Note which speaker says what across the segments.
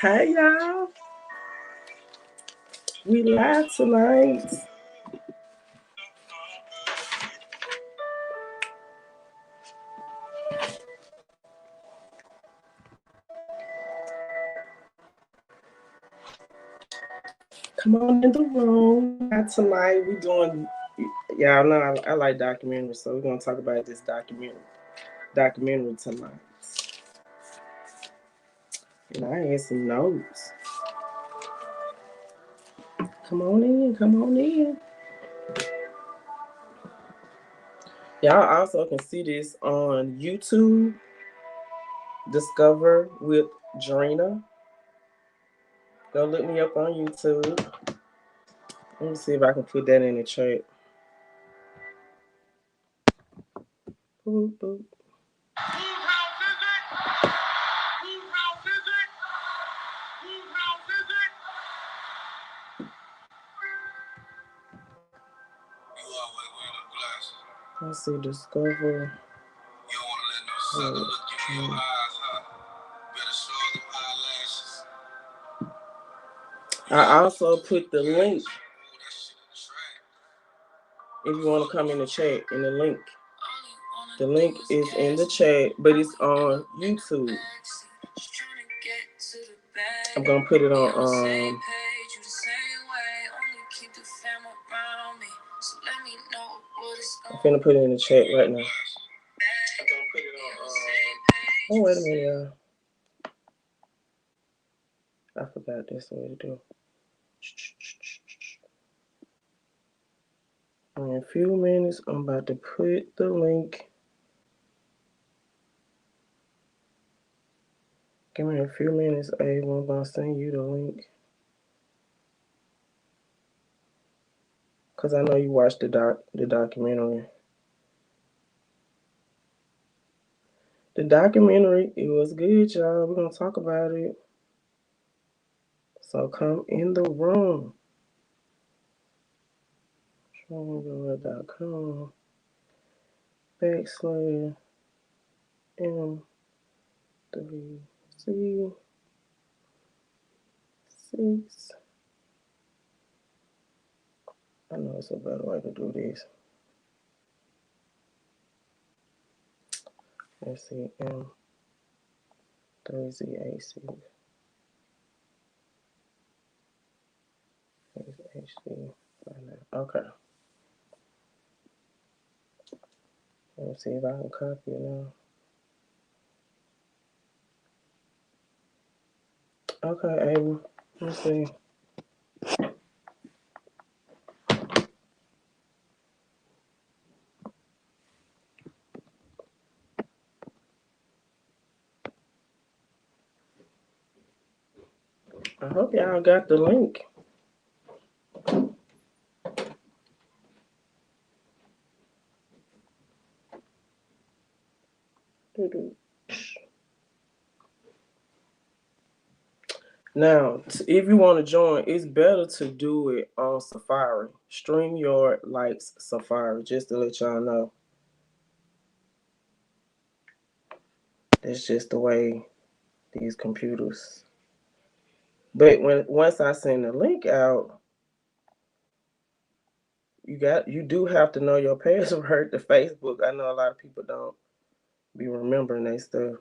Speaker 1: Hey y'all, we live tonight. Come on in the room. We live tonight. We doing, y'all know I like documentaries, so we're gonna talk about this documentary tonight. And I had some notes. Come on in, come on in. Y'all also can see this on YouTube. Discover with Drina. Go look me up on YouTube. Let me see if I can put that in the chat. Boop, boop. Let's see, Discover. You don't want to let no sucker look you in your eyes, huh? Better show them eyelashes. I also put the link if you want to come in the chat in the link. The link is in the chat, but it's on YouTube. I'm gonna put it on I'm finna put it in the chat right now. Oh, wait a minute, y'all. I forgot this way to do. In a few minutes, I'm about to put the link. Give me a few minutes, Ava. I'm gonna send you the link. Cause I know you watched the documentary. The documentary, it was good, y'all. We're gonna talk about it. So come in the room. Triangle.com /M3C6. I know it's a better way to do this. Let's see, M3Z86. HD. Okay. Let me see if I can copy it now. Okay, Ava. Let's see. I hope y'all got the link. Now, if you want to join, it's better to do it on Safari. StreamYard likes Safari, just to let y'all know. That's just the way these computers. But once I send the link out, you do have to know your password to Facebook. I know a lot of people don't be remembering that stuff.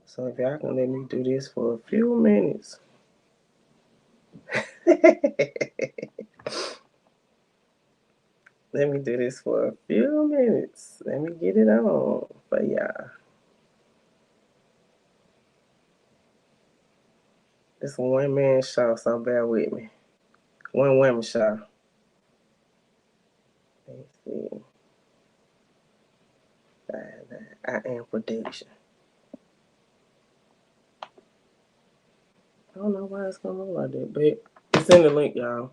Speaker 1: So if y'all can let me do this for a few minutes. Let me do this for a few minutes. Let me get it on for y'all. This one man show, so bear with me. One woman show. Let's see. I am prediction. I don't know why it's gonna look like that, but it's in the link, y'all,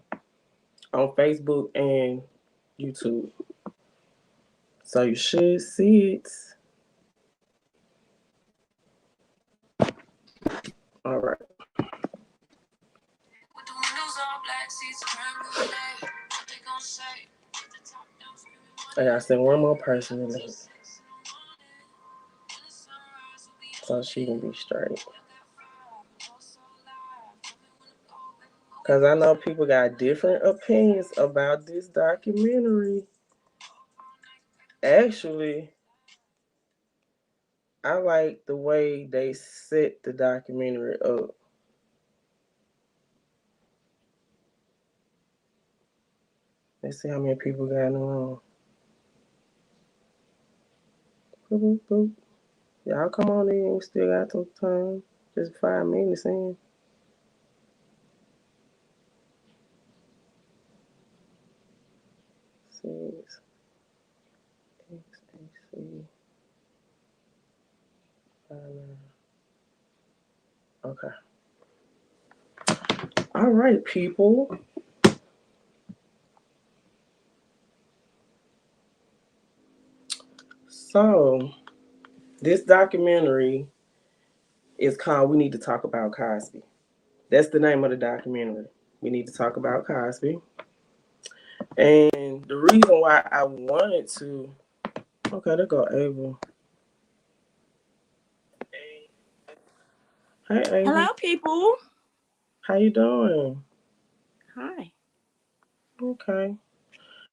Speaker 1: on Facebook and YouTube. So you should see it. All right. I gotta send one more person the link. so she can be straight. Because I know people got different opinions about this documentary. Actually, I like the way they set the documentary up. Let's see how many people got in the room. Boop, boop, boop. Y'all come on in. We still got some time. Just 5 minutes in. Six, XHC, 59. Okay. All right, people. So, this documentary is called We Need to Talk About Cosby. That's the name of the documentary. We need to talk about Cosby. And the reason why I wanted to, okay, there go Ava. Hey, Ava.
Speaker 2: Hello, people.
Speaker 1: How you doing?
Speaker 2: Hi.
Speaker 1: Okay.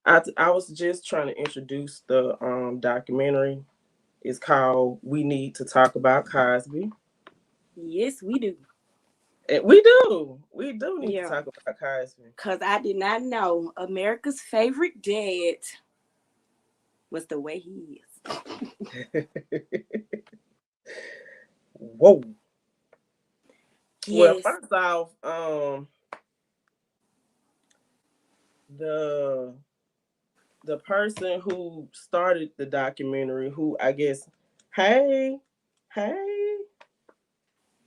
Speaker 1: I was just trying to introduce the documentary. It's called We Need to Talk About Cosby.
Speaker 2: Yes, we do.
Speaker 1: And we do. We do need to
Speaker 2: Yeah.
Speaker 1: talk about Cosby.
Speaker 2: Because I did not know America's favorite dad was the way he is.
Speaker 1: Whoa. Well,
Speaker 2: Yes.
Speaker 1: first off, the the person who started the documentary, who I guess, hey, hey,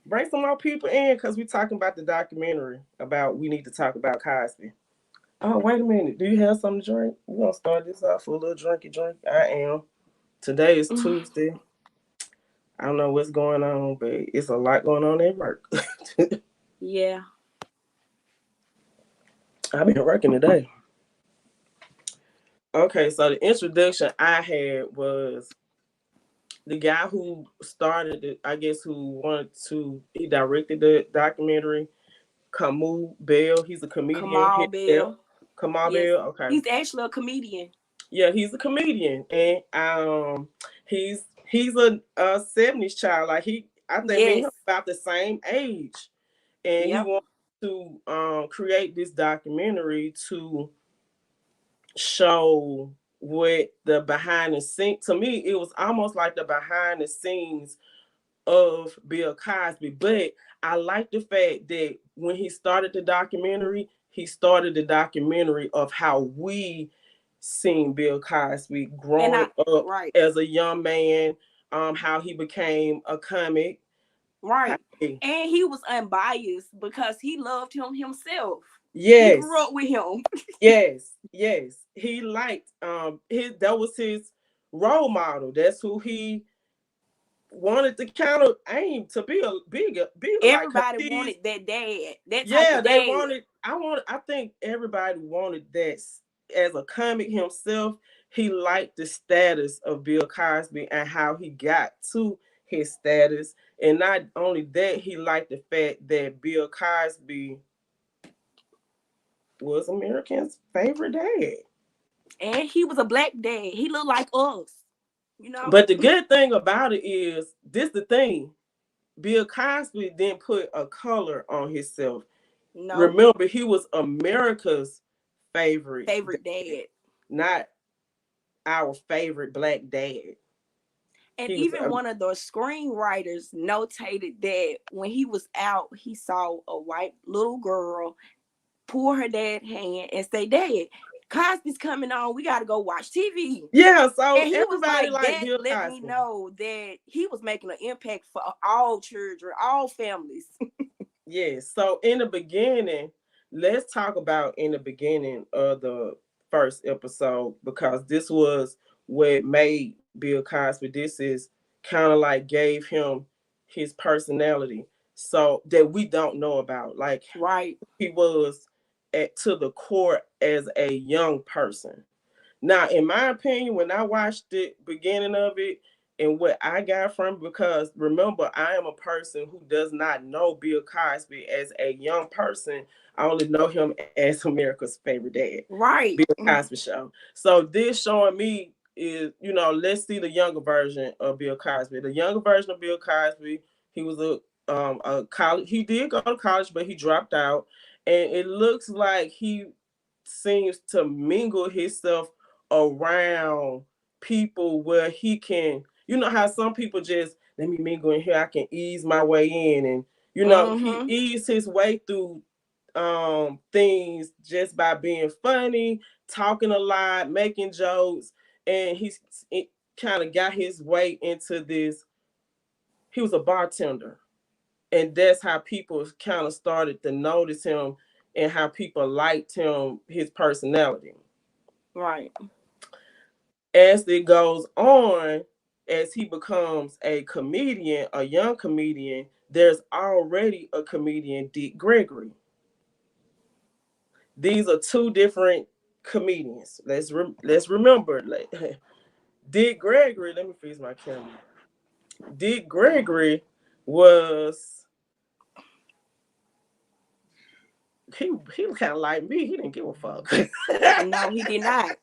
Speaker 1: bring some more people in because we're talking about the documentary about We Need to Talk About Cosby. Oh, wait a minute. Do you have something to drink? We're going to start this off with a little drinky drink. I am. Today is Tuesday. I don't know what's going on, but it's a lot going on at work.
Speaker 2: Yeah.
Speaker 1: I've been working today. Okay, so the introduction I had was the guy who started it, I guess, who wanted to, he directed the documentary, Camus Bell. He's a comedian
Speaker 2: Kamal
Speaker 1: himself.
Speaker 2: Bell.
Speaker 1: Kamal
Speaker 2: Yes.
Speaker 1: Bell, okay.
Speaker 2: He's actually a comedian.
Speaker 1: Yeah, he's a comedian, and he's a 70s child. Like I think me and him
Speaker 2: Yes.
Speaker 1: about the same age, and he
Speaker 2: Yep.
Speaker 1: wanted to create this documentary to show what the behind the scenes. To me, it was almost like the behind the scenes of Bill Cosby. But I like the fact that when he started the documentary, he started the documentary of how we seen Bill Cosby
Speaker 2: And
Speaker 1: growing
Speaker 2: I,
Speaker 1: up
Speaker 2: right.
Speaker 1: as a young man, how he became a comic.
Speaker 2: Right.
Speaker 1: Hey,
Speaker 2: And he was unbiased because he loved him himself. He grew
Speaker 1: yes,
Speaker 2: up with him.
Speaker 1: yes. He liked his that was his role model. That's who he wanted to kind of aim to be like. 'Cause
Speaker 2: Everybody
Speaker 1: he's
Speaker 2: wanted that dad, that type
Speaker 1: yeah,
Speaker 2: of
Speaker 1: they
Speaker 2: dad.
Speaker 1: wanted. I think everybody wanted that. As a comic himself, he liked the status of Bill Cosby and how he got to his status. And not only that, he liked the fact that Bill Cosby was Americans' favorite dad.
Speaker 2: And he was a black dad. He looked like us, you know?
Speaker 1: But the good thing about it is, this the thing. Bill Cosby didn't put a color on himself.
Speaker 2: No.
Speaker 1: Remember, he was America's favorite
Speaker 2: Favorite
Speaker 1: dad,
Speaker 2: dad.
Speaker 1: not our favorite black dad.
Speaker 2: And
Speaker 1: He was
Speaker 2: even one of the screenwriters notated that when he was out, he saw a white little girl pull her dad's hand and say, Dad, Cosby's coming on. We got to go watch TV.
Speaker 1: yeah. So
Speaker 2: And he was
Speaker 1: everybody
Speaker 2: like,
Speaker 1: like
Speaker 2: that
Speaker 1: Bill
Speaker 2: let me
Speaker 1: Cosby.
Speaker 2: know that he was making an impact for all children, all families.
Speaker 1: Yes. So in the beginning, let's talk about in the beginning of the first episode, because this was what made Bill Cosby. This is kind of like gave him his personality, so that we don't know about, like
Speaker 2: Right.
Speaker 1: he was at to the core as a young person. Now, in my opinion, when I watched the beginning of it, And what I got from, because remember, I am a person who does not know Bill Cosby as a young person. I only know him as America's favorite dad,
Speaker 2: Right.
Speaker 1: Bill Cosby show. So this showing me is, let's see the younger version of Bill Cosby. The younger version of Bill Cosby, he was a college. He did go to college, but he dropped out, and it looks like he seems to mingle himself around people where he can, how some people just let me mingle in here, I can ease my way in, and he
Speaker 2: Mm-hmm.
Speaker 1: eased his way through things just by being funny, talking a lot, making jokes, and he's it kind of got his way into this. He was a bartender, and that's how people kind of started to notice him, and how people liked him, his personality.
Speaker 2: Right.
Speaker 1: As it goes on, as he becomes a comedian, a young comedian, there's already a comedian, Dick Gregory. These are two different comedians. Let's remember, like, Dick Gregory. Let me freeze my camera. Dick Gregory was he was kind of like me. He didn't give a fuck.
Speaker 2: No, he did not.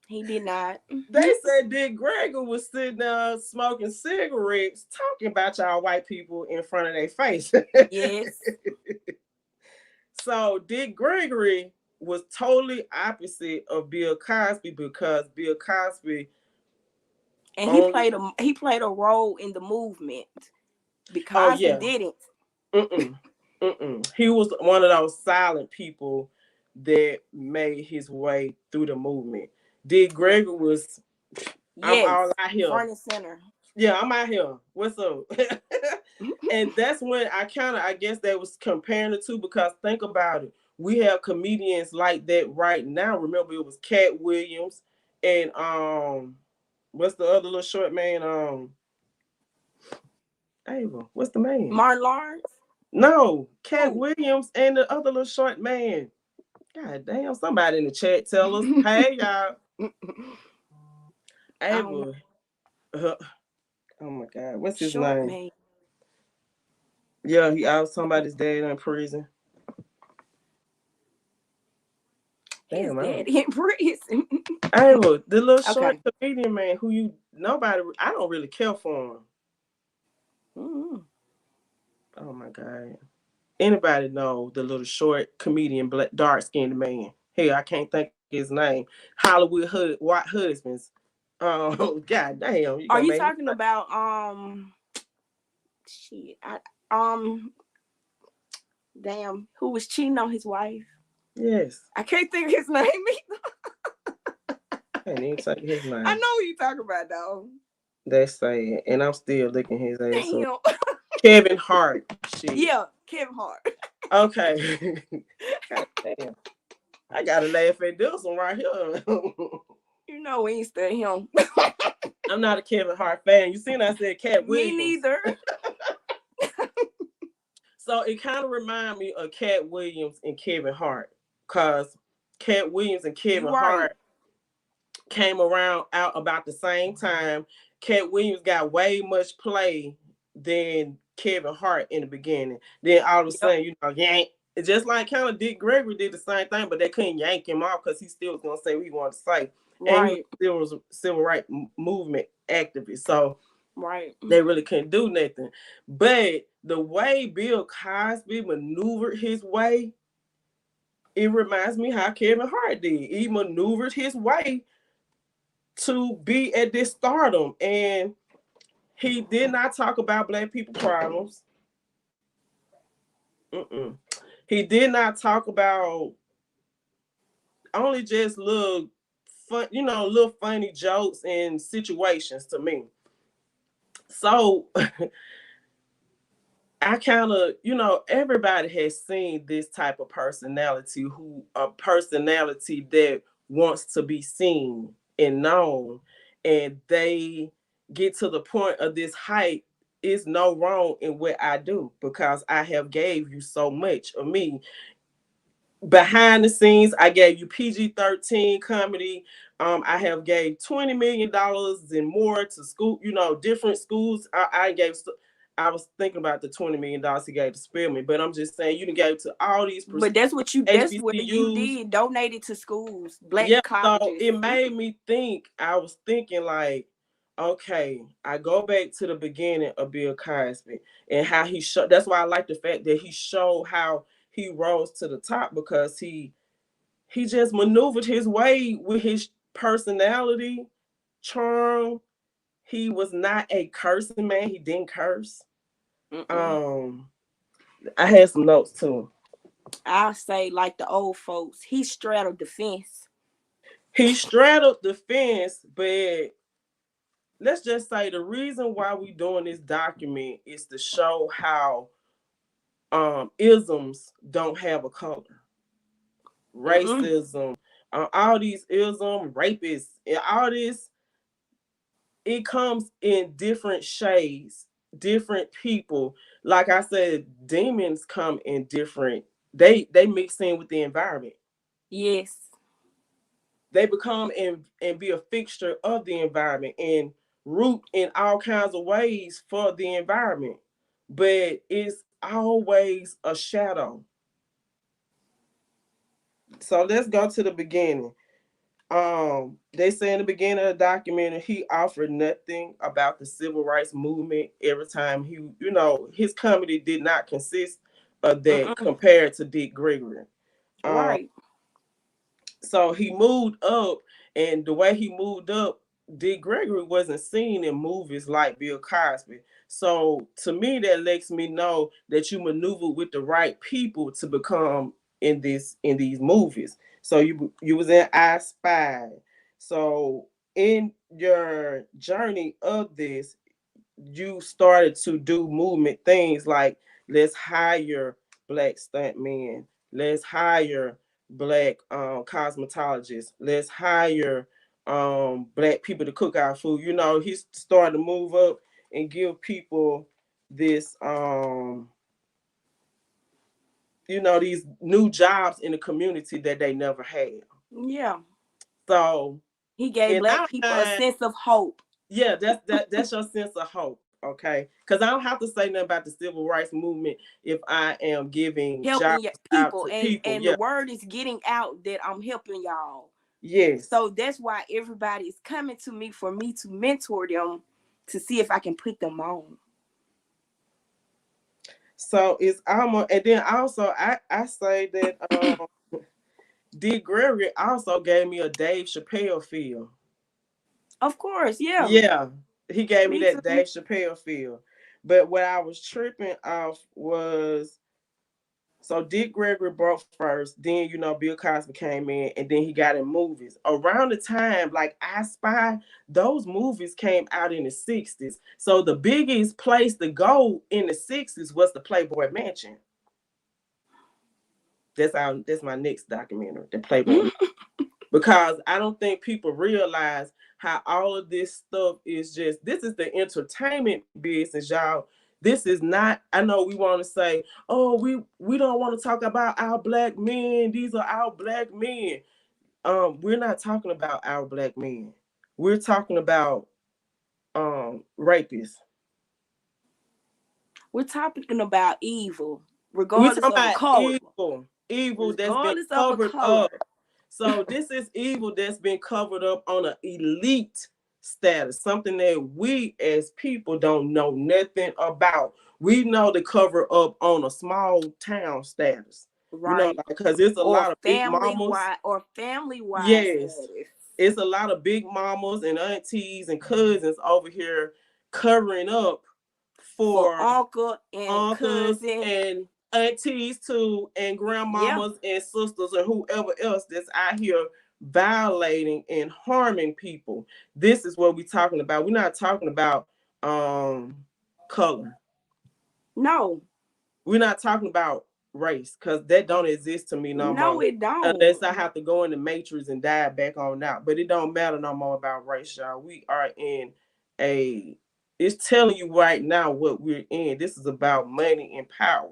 Speaker 2: He did not.
Speaker 1: They said Dick Gregory was sitting there smoking cigarettes, talking about y'all white people in front of their face.
Speaker 2: Yes.
Speaker 1: So Dick Gregory was totally opposite of Bill Cosby, because Bill Cosby
Speaker 2: And
Speaker 1: only.
Speaker 2: he played a role in the movement
Speaker 1: Oh
Speaker 2: because he
Speaker 1: yeah.
Speaker 2: didn't.
Speaker 1: Mm-mm. Mm-mm. He was one of those silent people that made his way through the movement. Dick Gregory was, I'm all
Speaker 2: Yes.
Speaker 1: out here.
Speaker 2: Front and center.
Speaker 1: Yeah, I'm out here. What's up? And that's when I guess that was comparing the two, because think about it. We have comedians like that right now. Remember, it was Cat Williams and what's the other little short man? Ava. What's the man?
Speaker 2: Martin Lawrence.
Speaker 1: No, Cat
Speaker 2: Who?
Speaker 1: Williams and the other little short man. God damn, somebody in the chat tell us. Hey y'all.
Speaker 2: I don't know.
Speaker 1: Ava. Uh, oh my God, what's his
Speaker 2: Short
Speaker 1: name?
Speaker 2: man.
Speaker 1: Yeah, I was talking about his dad in prison.
Speaker 2: His
Speaker 1: Damn, I don't.
Speaker 2: daddy in prison.
Speaker 1: Ava, the little short
Speaker 2: Okay.
Speaker 1: comedian man who I don't really care for him.
Speaker 2: Mm-hmm.
Speaker 1: Oh my God. Anybody know the little short comedian, black, dark skinned man? Hey, I can't think of his name. Hollywood White Husbands. God damn, you
Speaker 2: Are
Speaker 1: gonna
Speaker 2: you
Speaker 1: make me
Speaker 2: talking
Speaker 1: think.
Speaker 2: about shit? Um damn, who was cheating on his wife?
Speaker 1: Yes.
Speaker 2: I can't think of his name either.
Speaker 1: I can't even think of his
Speaker 2: I
Speaker 1: name.
Speaker 2: know who you talking about though.
Speaker 1: That's sad. And I'm still licking his ass up.
Speaker 2: Damn.
Speaker 1: Kevin Hart. Shit.
Speaker 2: Yeah, Kevin Hart.
Speaker 1: Okay. God damn. I gotta laugh at this one right here.
Speaker 2: You know we ain't study him.
Speaker 1: I'm not a Kevin Hart fan. You seen I said Cat
Speaker 2: Me
Speaker 1: Williams.
Speaker 2: neither.
Speaker 1: So it kind of reminded me of Cat Williams and Kevin Hart. Cause Cat Williams and
Speaker 2: You
Speaker 1: Kevin
Speaker 2: right.
Speaker 1: Hart came around out about the same time. Cat Williams got way much play than Kevin Hart in the beginning. Then all of a
Speaker 2: Yep.
Speaker 1: sudden, yank. It's just like kind of Dick Gregory did the same thing, but they couldn't yank him off because he still was gonna say what he wanted to say, and he was
Speaker 2: Right.
Speaker 1: still was a civil rights movement activist. So
Speaker 2: Right.
Speaker 1: they really couldn't do nothing. But the way Bill Cosby maneuvered his way, it reminds me how Kevin Hart did. He maneuvered his way to be at this stardom, and he did not talk about black people problems. Mm-mm. He did not talk about only just little fun, little funny jokes and situations to me. So I kind of, everybody has seen this type of personality, who a personality that wants to be seen and known, and they get to the point of this height. Is no wrong in what I do, because I have gave you so much of me behind the scenes. I gave you PG-13 comedy. I have gave $20 million and more to school, different schools. I was thinking about the $20 million he gave to Spelman, but I'm just saying you done gave to all these
Speaker 2: But that's where you
Speaker 1: HBCUs.
Speaker 2: did donated to schools, black
Speaker 1: Yeah, so
Speaker 2: colleges.
Speaker 1: it made me think. I was thinking like, okay, I go back to the beginning of Bill Cosby and how he showed. That's why I like the fact that he showed how he rose to the top, because he just maneuvered his way with his personality, charm. He was not a cursing man. He didn't curse.
Speaker 2: Mm-mm.
Speaker 1: Um, I had some notes too.
Speaker 2: I'll say like the old folks, he straddled the fence.
Speaker 1: He straddled the fence, but let's just say the reason why we doing this document is to show how isms don't have a color.
Speaker 2: Mm-mm.
Speaker 1: Racism, all these rapists, and all this, it comes in different shades, different people. Like I said, demons come in different. They mix in with the environment.
Speaker 2: Yes.
Speaker 1: They become and be a fixture of the environment and root in all kinds of ways for the environment. But it's always a shadow. So let's go to the beginning. They say in the beginning of the documentary he offered nothing about the civil rights movement. Every time his comedy did not consist of that
Speaker 2: Mm-mm.
Speaker 1: compared to Dick Gregory. Um,
Speaker 2: Right.
Speaker 1: so he moved up, and the way he moved up, Dick Gregory wasn't seen in movies like Bill Cosby. So to me, that lets me know that you maneuver with the right people to become in these movies. So you was in I Spy. So in your journey of this, you started to do movement things like, let's hire black stuntmen, let's hire black cosmetologists, let's hire black people to cook our food. He started to move up and give people this these new jobs in the community that they never had.
Speaker 2: Yeah.
Speaker 1: So
Speaker 2: He gave
Speaker 1: in
Speaker 2: black
Speaker 1: our
Speaker 2: people a
Speaker 1: mind,
Speaker 2: sense of hope.
Speaker 1: yeah, that's your sense of hope, okay? Because I don't have to say nothing about the civil rights movement if I am giving jobs
Speaker 2: Helping
Speaker 1: out
Speaker 2: people,
Speaker 1: to
Speaker 2: and
Speaker 1: people.
Speaker 2: the
Speaker 1: Yeah,
Speaker 2: word is getting out that I'm helping y'all.
Speaker 1: yes.
Speaker 2: So that's why everybody is coming to me for me to mentor them to see if I can put them on.
Speaker 1: So it's almost, and then also I say that D. Gregory also gave me a Dave Chappelle feel.
Speaker 2: Of course, yeah.
Speaker 1: Yeah, he gave me
Speaker 2: Me
Speaker 1: that
Speaker 2: too.
Speaker 1: Dave Chappelle feel. But what I was tripping off was, so Dick Gregory broke first, then Bill Cosby came in, and then he got in movies. Around the time like I Spy, those movies came out in the '60s. So the biggest place to go in the '60s was the Playboy Mansion. That's my next documentary, the Playboy Mansion. Because I don't think people realize how all of this stuff is just, this is the entertainment business, y'all. This is not, I know we want to say, oh, we don't want to talk about our black men. These are our black men. We're not talking about our black men. We're talking about rapists.
Speaker 2: We're talking about evil,
Speaker 1: We're
Speaker 2: regardless
Speaker 1: talking
Speaker 2: of a
Speaker 1: about
Speaker 2: color.
Speaker 1: evil that's been
Speaker 2: Regardless of a
Speaker 1: covered up.
Speaker 2: color.
Speaker 1: So this is evil that's been covered up on an elite status, something that we as people don't know nothing about. We know the cover up on a small town status,
Speaker 2: Right.
Speaker 1: like, because it's a
Speaker 2: Or
Speaker 1: lot of big
Speaker 2: family
Speaker 1: mamas.
Speaker 2: wide or family wide
Speaker 1: Yes,
Speaker 2: status.
Speaker 1: it's a lot of big mamas and aunties and cousins over here covering up
Speaker 2: For
Speaker 1: for
Speaker 2: uncle and
Speaker 1: uncles
Speaker 2: cousin.
Speaker 1: and aunties too, and
Speaker 2: Yeah.
Speaker 1: grandmamas and sisters and whoever else that's out here violating and harming people. This is what we're talking about. We're not talking about color.
Speaker 2: No.
Speaker 1: We're not talking about race, because that don't exist to me no
Speaker 2: No,
Speaker 1: more.
Speaker 2: it don't.
Speaker 1: Unless I have to go in the matrix and die back on out. But it don't matter no more about race, y'all. We are in a, it's telling you right now what we're in. This is about money and power.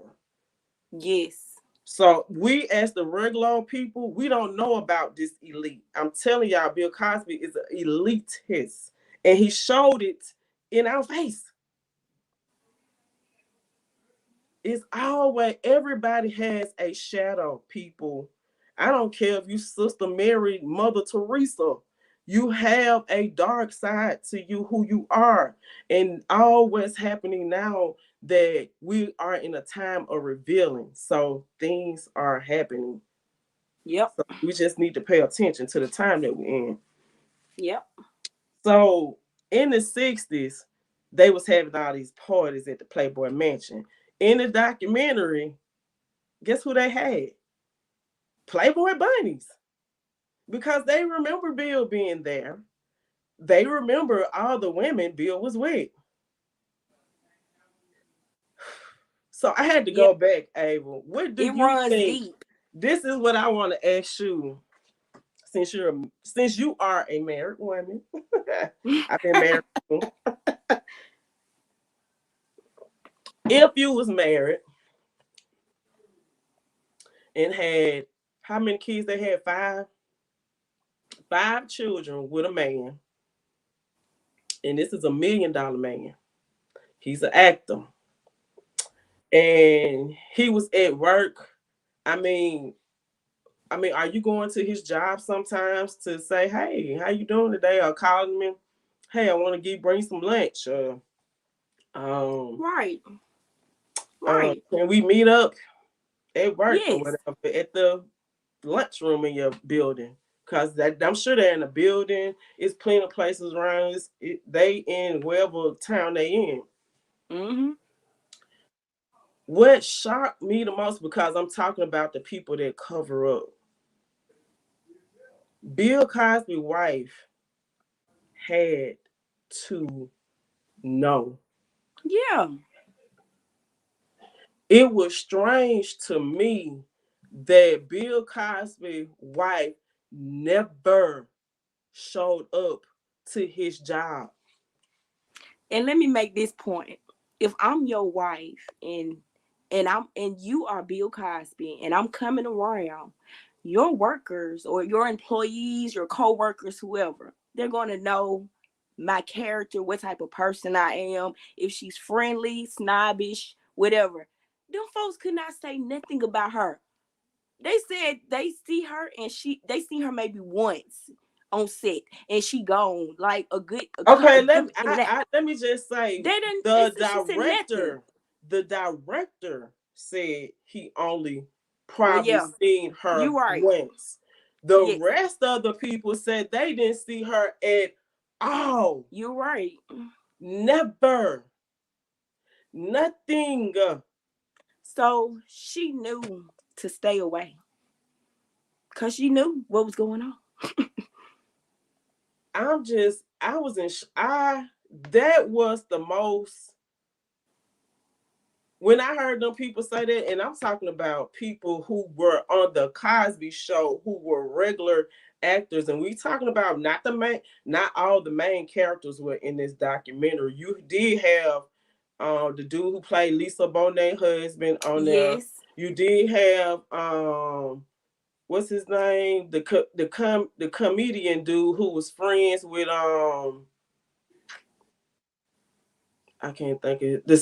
Speaker 2: Yes.
Speaker 1: So we, as the regular people, we don't know about this elite. I'm telling y'all, Bill Cosby is an elitist, and he showed it in our face. It's always everybody has a shadow, people. I don't care if you Sister Mary, Mother Teresa. You have a dark side to you, who you are. And all what's happening now that we are in a time of revealing. So things are happening.
Speaker 2: Yep.
Speaker 1: So we just need to pay attention to the time that we're in.
Speaker 2: Yep.
Speaker 1: So in the 60s, they was having all these parties at the Playboy Mansion. In the documentary, guess who they had? Playboy bunnies. Because they remember Bill being there. They remember all the women Bill was with. So I had to
Speaker 2: Yep.
Speaker 1: go back, Ava. What do
Speaker 2: It
Speaker 1: you
Speaker 2: runs
Speaker 1: think?
Speaker 2: deep.
Speaker 1: This is what I want to ask you, since you are a married woman. I've been married. If you was married and had, how many kids they had? Five children with a man, and this is $1 million man. He's an actor, and he was at work. I mean, are you going to his job sometimes to say, "Hey, how you doing today?" Or calling him, "Hey, I want to bring some lunch." Um,
Speaker 2: Right. Right.
Speaker 1: can we meet up at work or
Speaker 2: Yes.
Speaker 1: whatever at the lunchroom in your building? Cause I'm sure they're in a building. It's plenty of places around. They in wherever town they in.
Speaker 2: Mm-hmm.
Speaker 1: What shocked me the most, because I'm talking about the people that cover up. Bill Cosby's wife had to know.
Speaker 2: Yeah.
Speaker 1: It was strange to me that Bill Cosby's wife never showed up to his job.
Speaker 2: And let me make this point. If I'm your wife and you are Bill Cosby and I'm coming around, your workers or your employees, your co-workers, whoever, they're gonna know my character, what type of person I am, if she's friendly, snobbish, whatever. Them folks could not say nothing about her. They said they see her and they see her maybe once on set and she gone like
Speaker 1: Okay,
Speaker 2: a good in and out.
Speaker 1: let me just say,
Speaker 2: They didn't. They
Speaker 1: the
Speaker 2: said she said nothing.
Speaker 1: director, the director said he only
Speaker 2: Well,
Speaker 1: probably
Speaker 2: yeah,
Speaker 1: seen her
Speaker 2: you right.
Speaker 1: once. The
Speaker 2: Yes,
Speaker 1: rest of the people said they didn't see her at all.
Speaker 2: you right.
Speaker 1: Never. Nothing.
Speaker 2: So she knew to stay away because she knew what was going on.
Speaker 1: I was in, that was the most, when I heard them people say that, and I'm talking about people who were on the Cosby Show, who were regular actors, and we talking about not all the main characters were in this documentary. You did have the dude who played Lisa Bonet husband on there.
Speaker 2: Yes.
Speaker 1: You did have what's his name, the comedian dude who was friends with I can't think of it,
Speaker 2: With
Speaker 1: the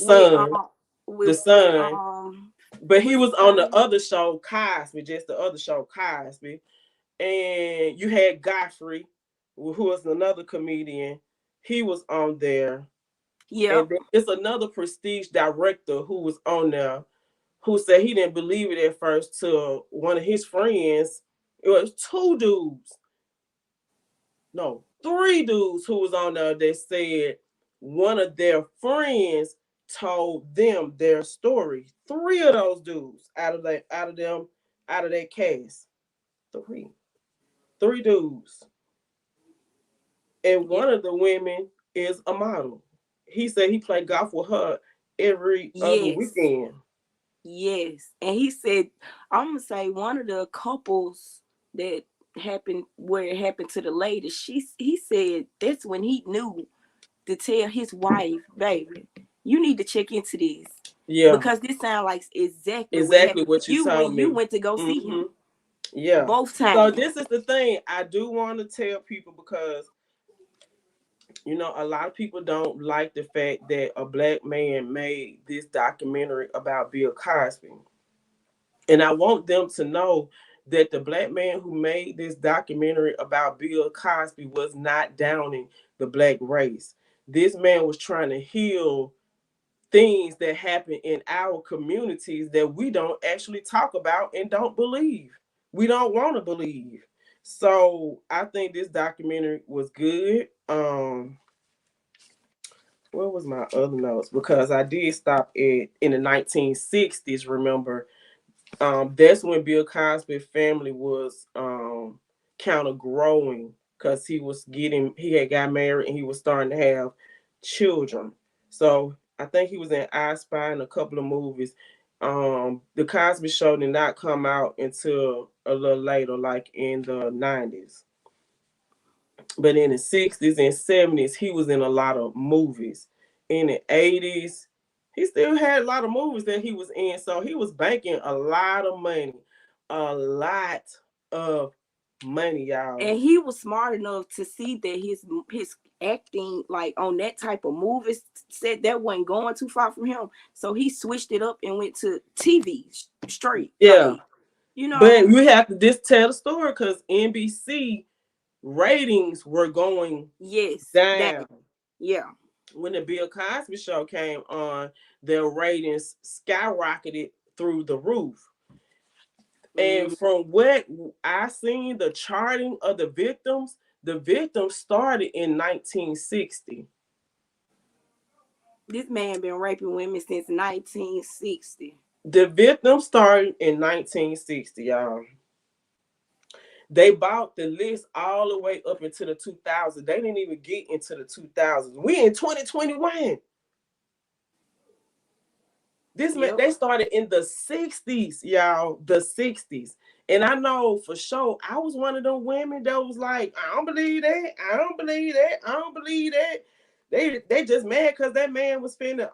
Speaker 2: with
Speaker 1: son. But he
Speaker 2: what's
Speaker 1: was
Speaker 2: his
Speaker 1: on the
Speaker 2: name?
Speaker 1: other show, Cosby, just the other show, Cosby. And you had Godfrey, who was another comedian. He was on there. And
Speaker 2: Yep.
Speaker 1: then it's another prestige director who was on there, who said he didn't believe it at first to one of his friends. It was two dudes, no, three dudes who was on there that said one of their friends told them their story. Three of those dudes out of that cast. Three. Three dudes. And
Speaker 2: Yep.
Speaker 1: one of the women is a model. He said he played golf with her every other
Speaker 2: Yes.
Speaker 1: weekend.
Speaker 2: Yes. And he said, I'm gonna say one of the couples that happened where it happened to the lady. He said that's when he knew to tell his wife, baby, you need to check into this.
Speaker 1: Yeah.
Speaker 2: Because this sounds like exactly what
Speaker 1: Exactly
Speaker 2: happened to
Speaker 1: what you
Speaker 2: you when
Speaker 1: told
Speaker 2: you
Speaker 1: me.
Speaker 2: went to go see
Speaker 1: Hmm.
Speaker 2: him
Speaker 1: Yeah.
Speaker 2: both
Speaker 1: So
Speaker 2: times.
Speaker 1: this is the thing I do want to tell people, because a lot of people don't like the fact that a black man made this documentary about Bill Cosby. And I want them to know that the black man who made this documentary about Bill Cosby was not downing the black race. This man was trying to heal things that happen in our communities that we don't actually talk about and don't believe. We don't want to believe. So I think this documentary was good. What was my other notes? Because I did stop at in the 1960s. Remember, that's when Bill Cosby family was kind of growing, because he had got married and he was starting to have children. So I think he was in I Spy and a couple of movies. The Cosby Show did not come out until a little later, like in the 90s. But in the 60s and 70s, he was in a lot of movies. In the 80s, he still had a lot of movies that he was in. So he was banking a lot of money. A lot of money, y'all.
Speaker 2: And he was smart enough to see that his acting like on that type of movies said that wasn't going too far from him. So he switched it up and went to TV straight.
Speaker 1: Yeah.
Speaker 2: Like, you
Speaker 1: But
Speaker 2: know,
Speaker 1: we have to just tell the story, because NBC ratings were going
Speaker 2: yes, that
Speaker 1: down.
Speaker 2: yeah.
Speaker 1: When the Bill Cosby Show came on, their ratings skyrocketed through the roof. And
Speaker 2: Mm,
Speaker 1: from what I seen, the charting of the victims started in 1960.
Speaker 2: this man been raping women since 1960.
Speaker 1: The victims started in 1960, y'all. They bought the list all the way up into the 2000s. They didn't even get into the 2000s. We in 2021. This man,
Speaker 2: Yep.
Speaker 1: they started in the 60s, y'all. The 60s. And I know for sure, I was one of them women that was like, I don't believe that. I don't believe that. I don't believe that. They just mad because that man was finna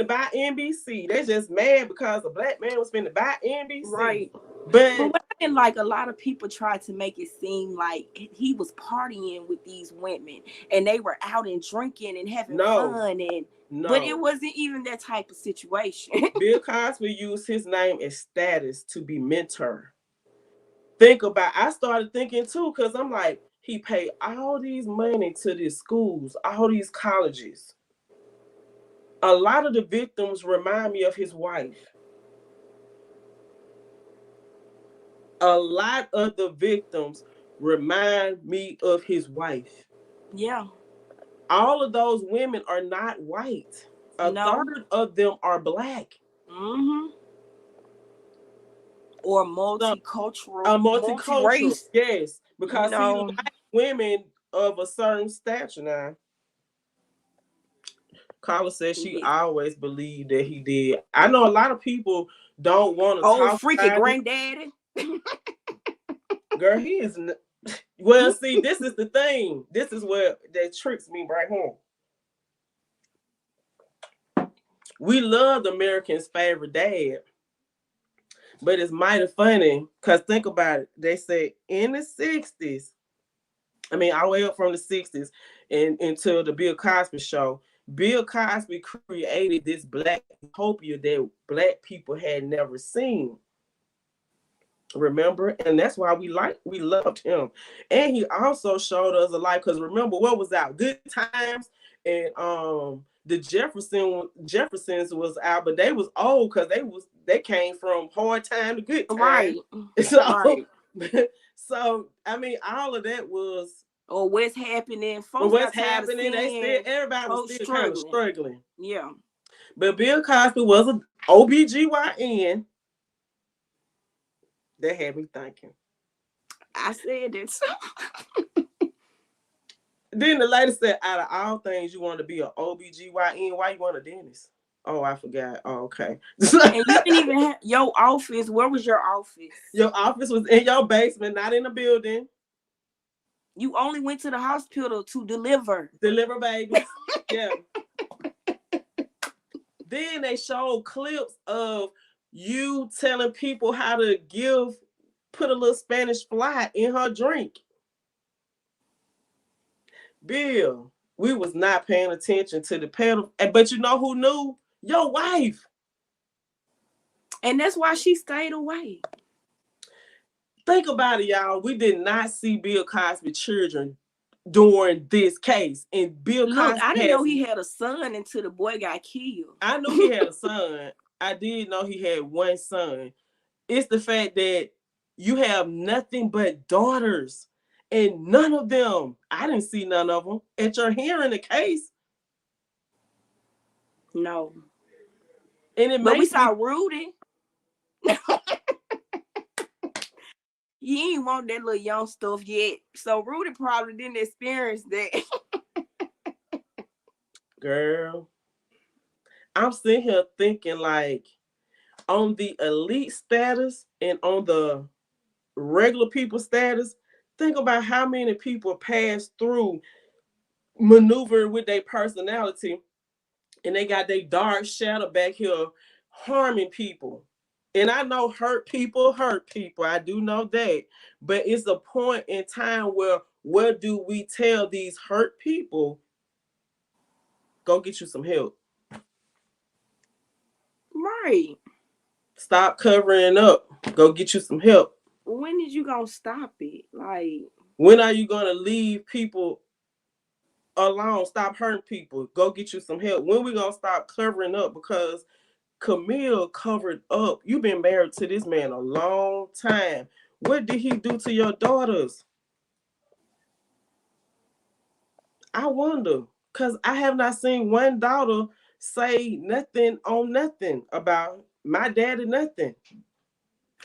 Speaker 1: buy NBC. They just mad because a black man was finna buy NBC.
Speaker 2: Right. But
Speaker 1: But
Speaker 2: what I didn't like, a lot of people tried to make it seem like he was partying with these women and they were out and drinking and having
Speaker 1: no,
Speaker 2: fun, and but it
Speaker 1: no.
Speaker 2: wasn't even that type of situation.
Speaker 1: Bill Cosby used his name and status to be mentor. I started thinking too, because I'm like, he paid all these money to these schools, all these colleges. A lot of the victims remind me of his wife. A lot of the victims remind me of his wife.
Speaker 2: Yeah.
Speaker 1: All of those women are not white. A
Speaker 2: No.
Speaker 1: third of them are black.
Speaker 2: Mm-hmm. Or
Speaker 1: So,
Speaker 2: multicultural,
Speaker 1: a multicultural,
Speaker 2: multi-race,
Speaker 1: yes,
Speaker 2: you
Speaker 1: because he
Speaker 2: know.
Speaker 1: liked women of a certain stature. Now, Carla says she
Speaker 2: Yes.
Speaker 1: always believed that he did. I know a lot of people don't want to
Speaker 2: Oh,
Speaker 1: talk
Speaker 2: freaky
Speaker 1: about it.
Speaker 2: granddaddy.
Speaker 1: Girl, he is. Well, see, this is the thing. This is where that tricks me right here. We loved American's favorite dad, but it's mighty funny because think about it. They say in the 60s, I mean, all the way up from the 60s and until the Bill Cosby show, Bill Cosby created this black utopia that black people had never seen. Remember, and that's why we loved him. And he also showed us a life, because remember what was out, Good Times, and the Jeffersons was out, but they was old because they came from Hard Time to Good Time.
Speaker 2: Right.
Speaker 1: So
Speaker 2: Right.
Speaker 1: so I mean, all of that was
Speaker 2: Or what's happening. Folks
Speaker 1: what's
Speaker 2: got tired of
Speaker 1: happening.
Speaker 2: seeing
Speaker 1: Everybody was
Speaker 2: folks
Speaker 1: still kind of
Speaker 2: struggling.
Speaker 1: struggling.
Speaker 2: Yeah.
Speaker 1: But Bill Cosby was an OBGYN that had me thinking.
Speaker 2: I said it.
Speaker 1: Then the lady said, out of all things, you want to be an OBGYN. Why you want a dentist? Oh, I forgot. Oh, okay.
Speaker 2: And you didn't even have your office. Where was your office?
Speaker 1: Your office was in your basement, not in the building.
Speaker 2: You only went to the hospital to deliver.
Speaker 1: Deliver babies. Yeah. Then they showed clips of you telling people how to put a little Spanish fly in her drink. Bill, we was not paying attention to the pedal. But you know who knew? Your wife.
Speaker 2: And that's why she stayed away.
Speaker 1: Think about it, y'all. We did not see Bill Cosby children during this case. And Bill
Speaker 2: Look, I
Speaker 1: Cosby
Speaker 2: didn't know
Speaker 1: has,
Speaker 2: he had a son until the boy got killed.
Speaker 1: I knew he had a son. I did know he had one son. It's the fact that you have nothing but daughters. And none of them, I didn't see none of them at your hearing the case.
Speaker 2: No.
Speaker 1: And it
Speaker 2: But we
Speaker 1: makes
Speaker 2: saw
Speaker 1: me,
Speaker 2: Rudy. You ain't want that little young stuff yet. So Rudy probably didn't experience that.
Speaker 1: girl, I'm sitting here thinking like on the elite status and on the regular people status, think about how many people pass through maneuver with their personality and they got their dark shadow back here harming people. And I know hurt people hurt people. I do know that. But it's a point in time where do we tell these hurt people, go get you some help.
Speaker 2: Right.
Speaker 1: Stop covering up. Go get you some help.
Speaker 2: When did you gonna stop it? Like,
Speaker 1: When are you gonna leave people alone? Stop hurting people. Go get you some help. When we gonna stop covering up? Because Camille covered up. You've been married to this man a long time. What did he do to your daughters? I wonder. Because I have not seen one daughter say nothing on nothing about my daddy, nothing.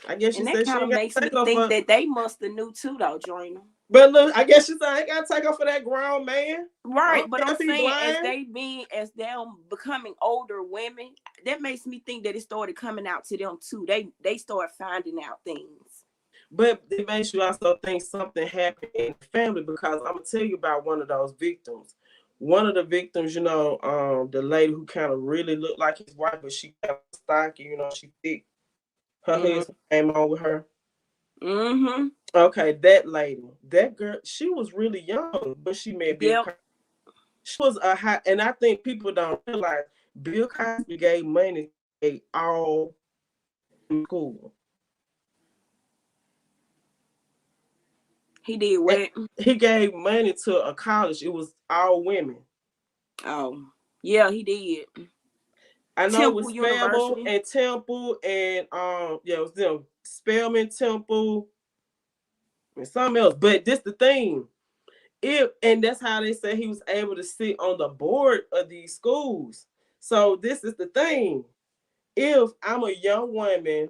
Speaker 1: I guess she
Speaker 2: and that
Speaker 1: said she
Speaker 2: kind of
Speaker 1: ain't got
Speaker 2: makes
Speaker 1: to
Speaker 2: me
Speaker 1: take off
Speaker 2: think
Speaker 1: for.
Speaker 2: that they must have knew too, though, Drina.
Speaker 1: But look, I guess she said I ain't got to take off for that grown man. I
Speaker 2: Right,
Speaker 1: don't
Speaker 2: but
Speaker 1: care
Speaker 2: I'm
Speaker 1: if he
Speaker 2: saying
Speaker 1: blind.
Speaker 2: as them becoming older women, that makes me think that it started coming out to them too. They start finding out things.
Speaker 1: But it makes you also think something happened in the family because I'm gonna tell you about one of those victims. One of the victims, the lady who kind of really looked like his wife, but she kind of stocky, she thick. Her
Speaker 2: Mm-hmm.
Speaker 1: husband came on with her.
Speaker 2: Mm-hmm.
Speaker 1: Okay, that lady, that girl, she was really young, but she met Bill
Speaker 2: Yep.
Speaker 1: Cosby. She was a high, and I think people don't realize Bill Cosby gave money to all school.
Speaker 2: He did
Speaker 1: And
Speaker 2: what?
Speaker 1: he gave money to a college. It was all women.
Speaker 2: Oh, yeah, he did.
Speaker 1: I know it
Speaker 2: Temple
Speaker 1: was Spellman
Speaker 2: University.
Speaker 1: and Temple and yeah, it was them Spellman, Temple, and something else. But this the thing. And that's how they say he was able to sit on the board of these schools. So this is the thing. If I'm a young woman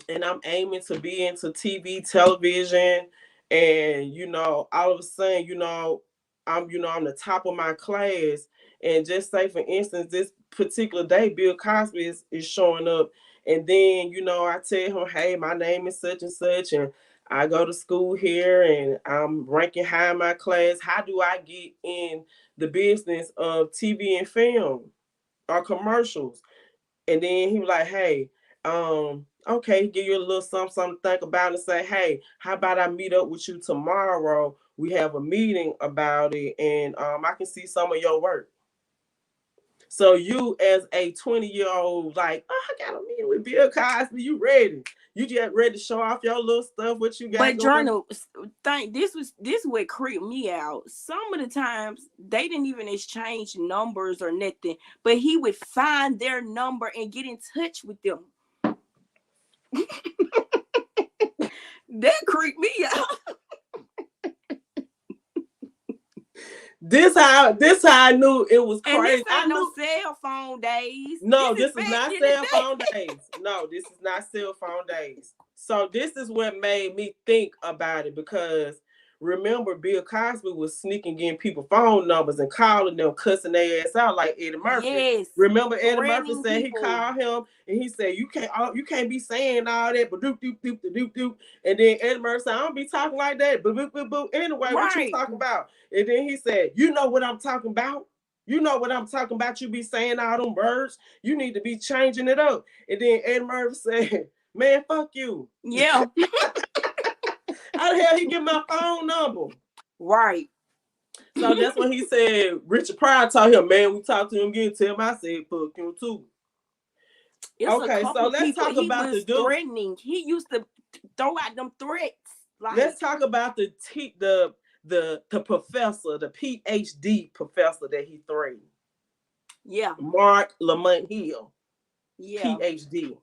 Speaker 1: and I'm aiming to be into TV, television, and all of a sudden, I'm the top of my class. And just say for instance, this particular day, Bill Cosby is showing up, and then I tell him, hey, my name is such and such, and I go to school here and I'm ranking high in my class. How do I get in the business of TV and film or commercials? And then he was like, hey, okay, give you a little something to think about and say, hey, how about I meet up with you tomorrow? We have a meeting about it and I can see some of your work. So you as a 20-year-old, like, oh, I got a meeting with Bill Cosby, you ready. You just ready to show off your little stuff, what you got
Speaker 2: But
Speaker 1: going.
Speaker 2: journal think this what creeped me out. Some of the times they didn't even exchange numbers or nothing, but he would find their number and get in touch with them. That creeped me out.
Speaker 1: This how I knew it was
Speaker 2: And this
Speaker 1: crazy. I
Speaker 2: ain't no
Speaker 1: knew.
Speaker 2: cell phone days.
Speaker 1: No,
Speaker 2: This is
Speaker 1: this is
Speaker 2: back
Speaker 1: not
Speaker 2: in the
Speaker 1: cell phone
Speaker 2: day.
Speaker 1: days. No, this is not cell phone days. So this is what made me think about it because remember Bill Cosby was sneaking getting people phone numbers and calling them, cussing their ass out like Eddie Murphy.
Speaker 2: Yes.
Speaker 1: Remember Eddie Murphy
Speaker 2: Threatening
Speaker 1: said he
Speaker 2: people.
Speaker 1: called him and he said you can't be saying all that, but doop doop doop doop doop. And then Eddie Murphy said I don't be talking like that, but boop boop boop. Anyway, what you
Speaker 2: Right.
Speaker 1: talking about? And then he said, you know what I'm talking about. You know what I'm talking about. You be saying all them words. You need to be changing it up. And then Ed Murphy said, man, fuck you.
Speaker 2: Yeah.
Speaker 1: How the hell he get my phone number?
Speaker 2: Right.
Speaker 1: So that's when he said, Richard Pryor told him, man, we talked to him again. Tell him I said, fuck you too.
Speaker 2: It's a
Speaker 1: Okay, so
Speaker 2: couple
Speaker 1: let's
Speaker 2: people
Speaker 1: talk
Speaker 2: he
Speaker 1: about the
Speaker 2: was
Speaker 1: dude.
Speaker 2: threatening. He used to throw out them threats.
Speaker 1: Let's
Speaker 2: Like,
Speaker 1: talk about the professor, the PhD professor that he threatened.
Speaker 2: yeah,
Speaker 1: Mark Lamont Hill,
Speaker 2: yeah,
Speaker 1: PhD.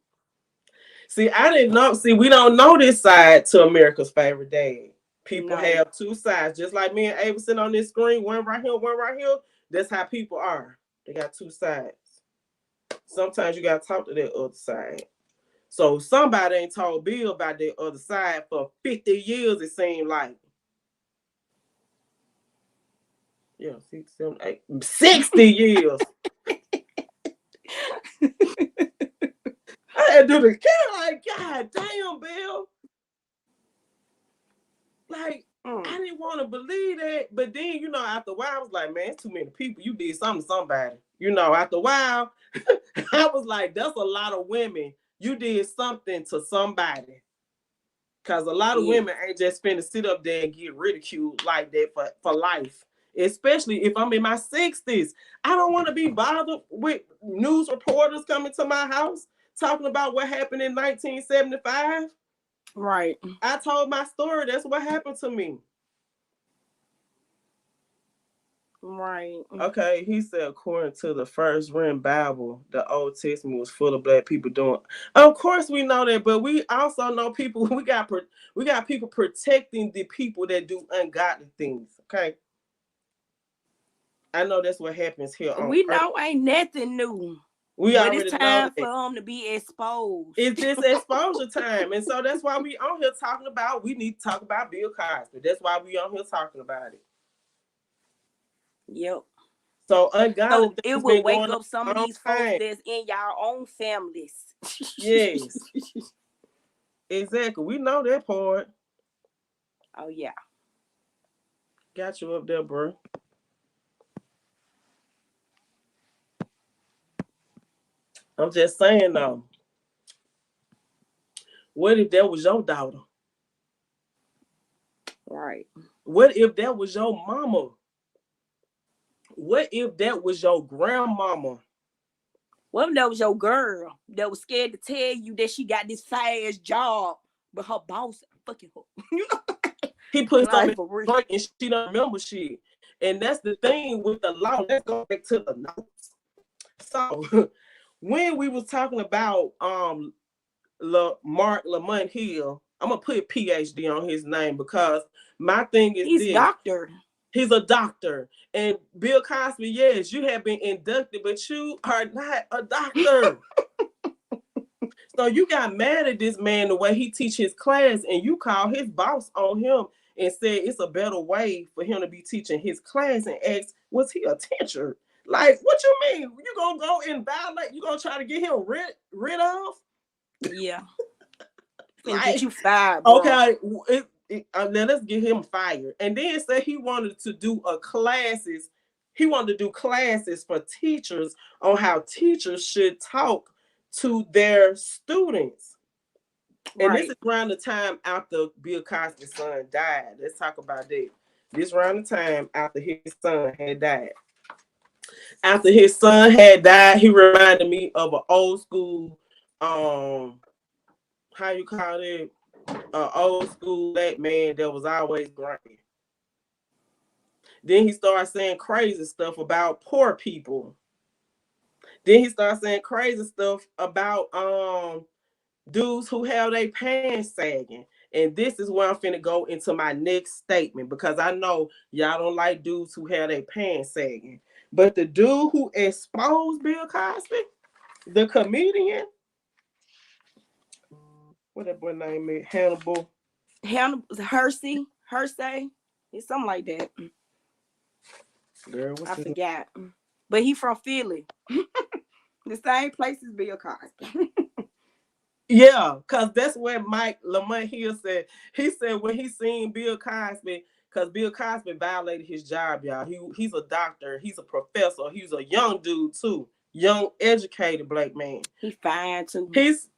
Speaker 1: See, I didn't know. See, we don't know this side to America's Favorite Dad. People
Speaker 2: no,
Speaker 1: have two sides, just like me and Ava sitting on this screen, one right here, one right here. That's how people are. They got two sides. Sometimes you gotta talk to that other side. So somebody ain't told Bill about that other side for 50 years, it seemed like. Yeah, 6, 7, 8, 60 years. I had to do the count like, God damn, Bill. Like, I didn't want to believe that. But then, after a while, I was like, man, it's too many people. You did something to somebody. After a while, I was like, that's a lot of women. You did something to somebody. Because a lot of
Speaker 2: yeah,
Speaker 1: women ain't just finna sit up there and get ridiculed like that for life. Especially if I'm in my 60s. I don't want to be bothered with news reporters coming to my house talking about what happened in 1975.
Speaker 2: right,
Speaker 1: I told my story. That's what happened to me.
Speaker 2: right.
Speaker 1: Okay, he said, according to the first written Bible, the Old Testament was full of black people doing. Of course, we know that, but we also know people. We got people protecting the people that do ungodly things. Okay, I know that's what happens here on
Speaker 2: We
Speaker 1: Earth.
Speaker 2: know ain't nothing new,
Speaker 1: We
Speaker 2: but it's
Speaker 1: already know
Speaker 2: time for
Speaker 1: that.
Speaker 2: them to be exposed.
Speaker 1: It's this exposure time, and so that's why we on here talking about. We need to talk about Bill Cosby. That's why we on here talking about it.
Speaker 2: Yep.
Speaker 1: So ungodly
Speaker 2: So it
Speaker 1: things
Speaker 2: will
Speaker 1: been
Speaker 2: wake
Speaker 1: going on
Speaker 2: up some
Speaker 1: a
Speaker 2: of
Speaker 1: long
Speaker 2: these folks
Speaker 1: time.
Speaker 2: that's in y'all own families.
Speaker 1: Yes, exactly. We know that part.
Speaker 2: Oh yeah.
Speaker 1: Got you up there, bro. I'm just saying though. What if that was your daughter?
Speaker 2: Right.
Speaker 1: What if that was your mama? What if that was your grandmama?
Speaker 2: Well, that was your girl that was scared to tell you that she got this fast job, but her boss fucking her. You know,
Speaker 1: He put something
Speaker 2: like
Speaker 1: in
Speaker 2: for real.
Speaker 1: her drink and she don't remember shit. And that's the thing with the law. Let's go back to the notes. So when we was talking about Mark Lamont Hill, I'm gonna put PhD on his name because my thing is
Speaker 2: He's
Speaker 1: this.
Speaker 2: doctor.
Speaker 1: He's a doctor. And Bill Cosby, yes, you have been inducted, but you are not a doctor. So you got mad at this man the way he teach his class, and you call his boss on him and said it's a better way for him to be teaching his class and ask, was he a teacher? Like, what you mean? You gonna go and violate? You gonna try to get him rid of?
Speaker 2: Yeah. Finna get
Speaker 1: Like,
Speaker 2: you fired, bro.
Speaker 1: okay, now let's get him fired. And then say he wanted to do a classes. He wanted to do classes for teachers on how teachers should talk to their students. And this
Speaker 2: Right.
Speaker 1: is around the time after Bill Cosby's son died. Let's talk about that. This around the time after his son had died. After his son had died, he reminded me of an old school, how you call it, old school black man that was always grumpy. Then he started saying crazy stuff about poor people. Then he started saying crazy stuff about dudes who have their pants sagging. And this is where I'm finna go into my next statement because I know y'all don't like dudes who have their pants sagging. But the dude who exposed Bill Cosby, the comedian, what that boy name is? Hannibal.
Speaker 2: Hannah Hersey, it's something like that.
Speaker 1: Girl, what's
Speaker 2: I
Speaker 1: his name?
Speaker 2: forgot. But he from Philly. The same place as Bill Cosby.
Speaker 1: Yeah, because that's what Mike Lamont Hill said. He said when he seen Bill Cosby, because Bill Cosby violated his job, y'all. He's a doctor, he's a professor, he's a young dude too, young educated black man.
Speaker 2: He fine too.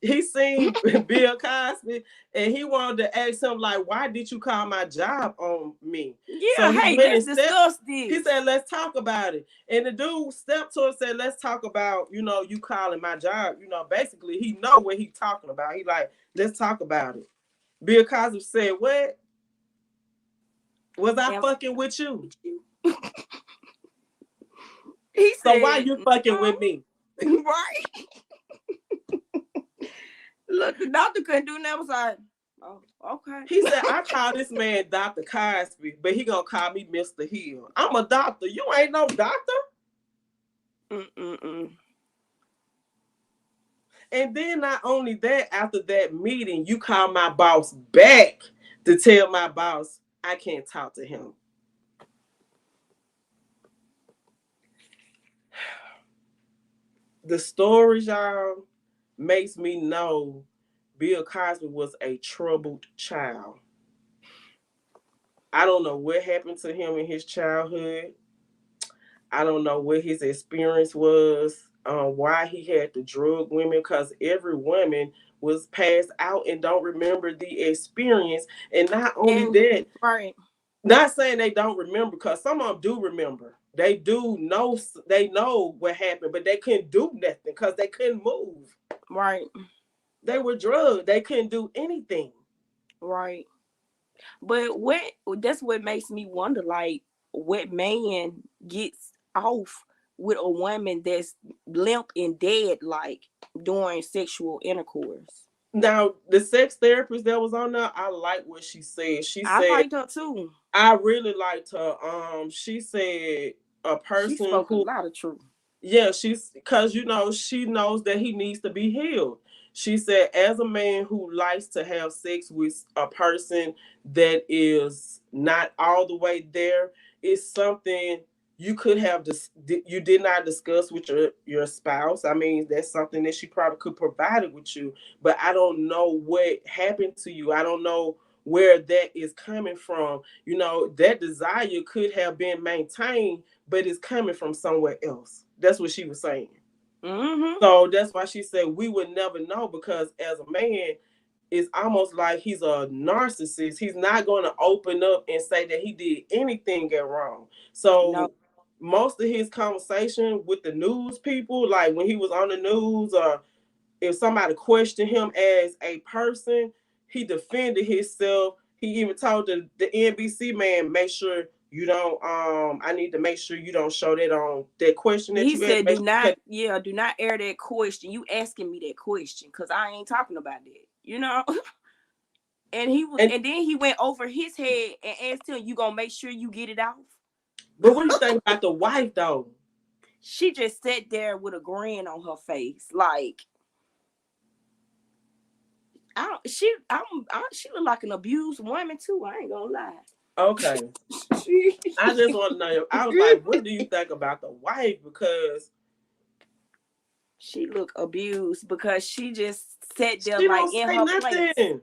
Speaker 1: He seen Bill Cosby and he wanted to ask him like, why did you call my job on me? So
Speaker 2: Yeah,
Speaker 1: he
Speaker 2: hey,
Speaker 1: went
Speaker 2: let's
Speaker 1: and stepped.
Speaker 2: discuss
Speaker 1: He
Speaker 2: this.
Speaker 1: said, let's talk about it. And the dude stepped to him and said, let's talk about, you calling my job. Basically he know what he talking about. He like, let's talk about it. Bill Cosby said, what? Was I
Speaker 2: And
Speaker 1: fucking with you?
Speaker 2: he
Speaker 1: So why
Speaker 2: said,
Speaker 1: you fucking
Speaker 2: no,
Speaker 1: with me?
Speaker 2: right? Look, the doctor couldn't do nothing. Was like, oh, okay.
Speaker 1: He said, I call this man Dr. Cosby, but he gonna call me Mr. Hill. I'm a doctor. You ain't no doctor.
Speaker 2: Mm-mm-mm.
Speaker 1: And then not only that, after that meeting, you call my boss back to tell my boss I can't talk to him. The stories, y'all, makes me know Bill Cosby was a troubled child. I don't know what happened to him in his childhood. I don't know what his experience was, why he had to drug women, because every woman was passed out and don't remember the experience. And not only
Speaker 2: And
Speaker 1: that,
Speaker 2: right,
Speaker 1: not saying they don't remember, because some of them do remember. They do know, they know what happened, but they couldn't do nothing because they couldn't move.
Speaker 2: right,
Speaker 1: They were drugged. They couldn't do anything.
Speaker 2: right. But what that's what makes me wonder, like, what man gets off with a woman that's limp and dead, like during sexual intercourse.
Speaker 1: Now, the sex therapist that was on there, I like what she said. She
Speaker 2: I
Speaker 1: said,
Speaker 2: liked her too.
Speaker 1: I really liked her. She said a
Speaker 2: She
Speaker 1: person
Speaker 2: spoke a
Speaker 1: who,
Speaker 2: lot of truth.
Speaker 1: yeah, she's because she knows that he needs to be healed. She said, as a man who likes to have sex with a person that is not all the way there, it's something you could have you did not discuss with your spouse. I mean, that's something that she probably could provide it with you, but I don't know what happened to you. I don't know where that is coming from. That desire could have been maintained, but it's coming from somewhere else. That's what she was saying.
Speaker 2: Mm-hmm.
Speaker 1: So that's why she said we would never know, because as a man, it's almost like he's a narcissist. He's not going to open up and say that he did anything get wrong.
Speaker 2: No.
Speaker 1: So most of his conversation with the news people, like when he was on the news, or if somebody questioned him as a person, he defended himself. He even told the NBC man, make sure you don't I need to make sure you don't show that on that question that
Speaker 2: He
Speaker 1: you had.
Speaker 2: said,
Speaker 1: Make
Speaker 2: "Do
Speaker 1: sure
Speaker 2: not, yeah, do not air that question. You asking me that question because I ain't talking about that, you know." And he was,
Speaker 1: and
Speaker 2: and then he went over his head and asked him, "You gonna make sure you get it off?"
Speaker 1: but what do you think about the wife though?
Speaker 2: She just sat there with a grin on her face, like, I don't, she looked like an abused woman too. I ain't gonna lie.
Speaker 1: Okay.
Speaker 2: she,
Speaker 1: I just want to know. I was like, what do you think about the wife? Because
Speaker 2: she looked abused because she just sat there
Speaker 1: she
Speaker 2: like
Speaker 1: don't
Speaker 2: in
Speaker 1: say
Speaker 2: her place.
Speaker 1: nothing.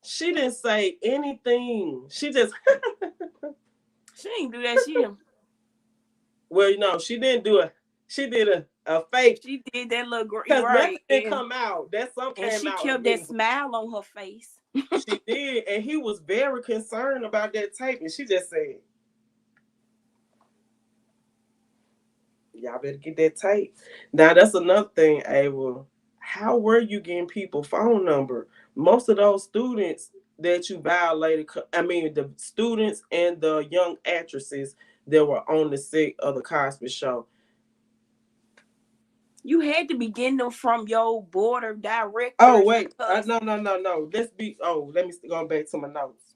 Speaker 1: She didn't say anything. She just
Speaker 2: She ain't do that.
Speaker 1: well, she didn't do it. She did a fake,
Speaker 2: She did that little
Speaker 1: because nothing
Speaker 2: right,
Speaker 1: didn't come out. That some
Speaker 2: and
Speaker 1: came
Speaker 2: she
Speaker 1: out of
Speaker 2: kept that
Speaker 1: me.
Speaker 2: smile on her face.
Speaker 1: She did, and he was very concerned about that tape, and she just said, "Y'all better get that tape." Now that's another thing, Ava. How were you getting people phone number? Most of those students that you violated, I mean, the students and the young actresses that were on the set of the Cosby Show.
Speaker 2: You had to be getting them from your board of
Speaker 1: Oh
Speaker 2: directors
Speaker 1: wait,
Speaker 2: because
Speaker 1: no, no, no, no. Let's be. Oh, let me go back to my notes.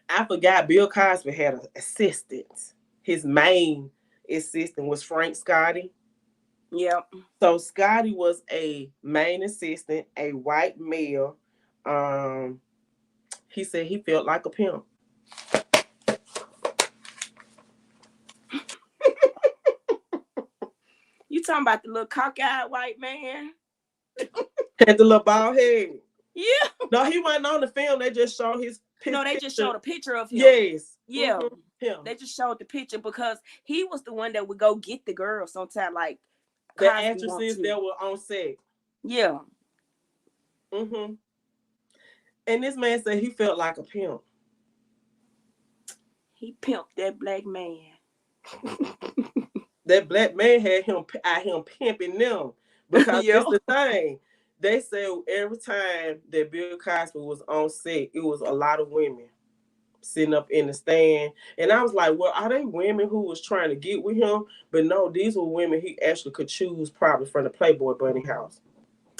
Speaker 1: I forgot Bill Cosby had an assistant. His main assistant was Frank Scotty.
Speaker 2: yeah.
Speaker 1: So Scotty was a main assistant, a white male. Um, he said he felt like a pimp.
Speaker 2: You talking about the little cockeyed white man?
Speaker 1: Had the little bald head.
Speaker 2: Yeah.
Speaker 1: No, he wasn't on the film. They just showed his
Speaker 2: No, they just
Speaker 1: picture.
Speaker 2: showed a picture of him.
Speaker 1: Yes.
Speaker 2: Yeah.
Speaker 1: Him.
Speaker 2: They just showed the picture because he was the one that would go get the girl sometime like
Speaker 1: The
Speaker 2: Cosby want
Speaker 1: actresses
Speaker 2: to.
Speaker 1: that were on set.
Speaker 2: Yeah.
Speaker 1: hmm And this man said he felt like a pimp.
Speaker 2: He pimped that black man.
Speaker 1: That black man had him out him pimping them because
Speaker 2: Yeah.
Speaker 1: it's the thing. They said every time that Bill Cosby was on set, it was a lot of women sitting up in the stand. And I was like, well, are they women who was trying to get with him? But no, these were women he actually could choose probably from the Playboy Bunny house.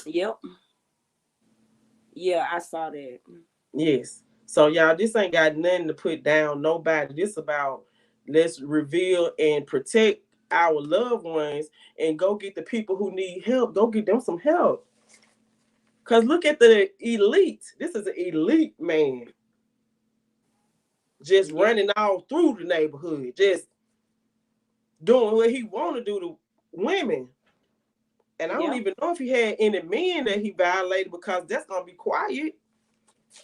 Speaker 2: Yep. Yeah, I saw that.
Speaker 1: Yes. So y'all, this ain't got nothing to put down nobody. This about let's reveal and protect our loved ones and go get the people who need help. Go get them some help. Cause look at the elite. This is an elite man just
Speaker 2: Yeah.
Speaker 1: running all through the neighborhood, just doing what he want to do to women. And I don't
Speaker 2: Yeah.
Speaker 1: even know if he had any men that he violated because that's gonna be quiet.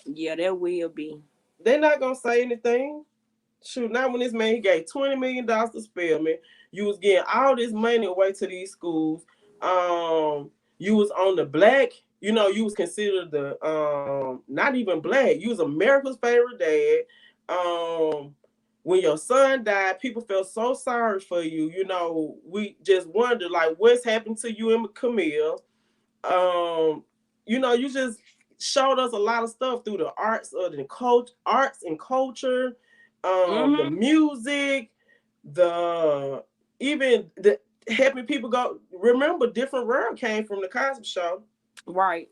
Speaker 2: Yeah, that will be.
Speaker 1: They're not gonna say anything. Shoot, not when this man he gave $20 million to Spelman. You was getting all this money away to these schools. You was on the black. You know, you was considered the not even black. You was America's favorite dad. When your son died, people felt so sorry for you. You know, we just wondered like what's happened to you and Camille. um you just showed us a lot of stuff through the arts and culture, the
Speaker 2: Mm-hmm.
Speaker 1: music, the even the helping people go remember different world came from the Cosby Show.
Speaker 2: Right.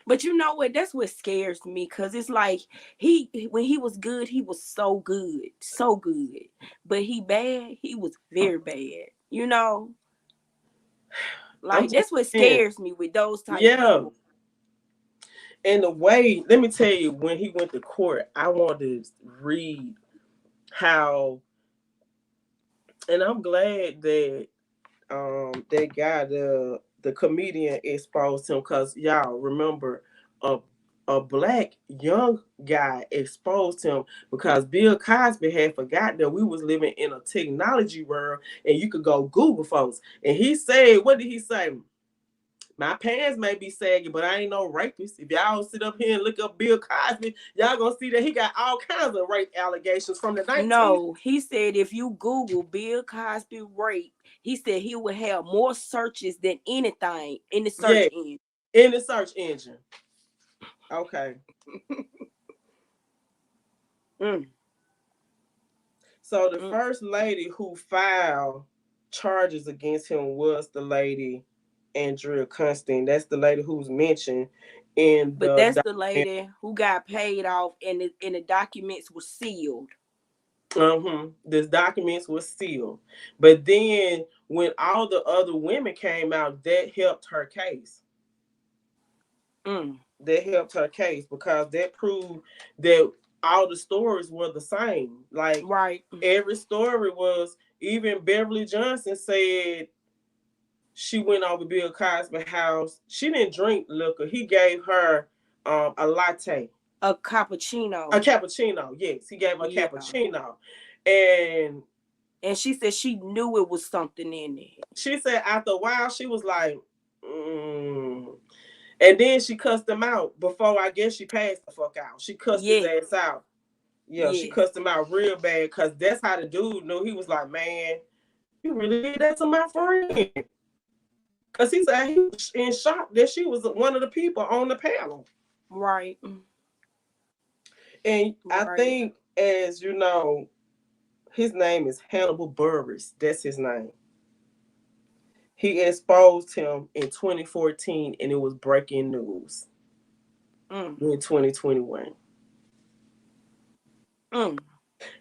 Speaker 2: But you know what? That's what scares me because it's like he when he was good, he was so good, so good. But he bad, he was very bad. You know,
Speaker 1: I'm
Speaker 2: like
Speaker 1: just
Speaker 2: that's what
Speaker 1: saying,
Speaker 2: scares me with those type
Speaker 1: yeah.
Speaker 2: people.
Speaker 1: And the way, let me tell you, when he went to court, I wanted to read how, and I'm glad that that guy, the comedian, exposed him because y'all remember a black young guy exposed him because Bill Cosby had forgot that we was living in a technology world and you could go Google folks. And he said, what did he say? My pants may be sagging, but I ain't no rapist. If y'all sit up here and look up Bill Cosby, y'all gonna see that he got all kinds of rape allegations from the 19th.
Speaker 2: No, he said if you Google Bill Cosby rape, he said he would have more searches than anything in the search
Speaker 1: Yeah,
Speaker 2: engine.
Speaker 1: in the search engine. Okay.
Speaker 2: Mm,
Speaker 1: So the
Speaker 2: mm.
Speaker 1: first lady who filed charges against him was the lady Andrea Constantine. That's the lady who's mentioned in
Speaker 2: But
Speaker 1: the
Speaker 2: that's the
Speaker 1: document.
Speaker 2: lady who got paid off, and the documents were sealed.
Speaker 1: This documents was sealed. But then when all the other women came out, that helped her case.
Speaker 2: Mm,
Speaker 1: That helped her case because that proved that all the stories were the same. Like
Speaker 2: right.
Speaker 1: every story was, even Beverly Johnson said she went over Bill Cosby house. She didn't drink liquor. He gave her a latte,
Speaker 2: A
Speaker 1: a
Speaker 2: cappuccino.
Speaker 1: cappuccino. Yes, he gave her a
Speaker 2: Yeah.
Speaker 1: cappuccino, and
Speaker 2: And she said she knew it was something in it.
Speaker 1: she said after a while she was like, mm. And then she cussed him out before I guess she passed the fuck out. She cussed his
Speaker 2: Yes.
Speaker 1: ass out. Yeah, she
Speaker 2: Yes.
Speaker 1: cussed him out real bad because that's how the dude knew. He was like, man, you really did that to my friend. Because he said he was in shock that she was one of the people on the panel.
Speaker 2: Right.
Speaker 1: And I
Speaker 2: Right.
Speaker 1: think, as you know, his name is Hannibal Burris. That's his name. He exposed him in 2014, and it was breaking news
Speaker 2: Mm.
Speaker 1: in 2021.
Speaker 2: Mm.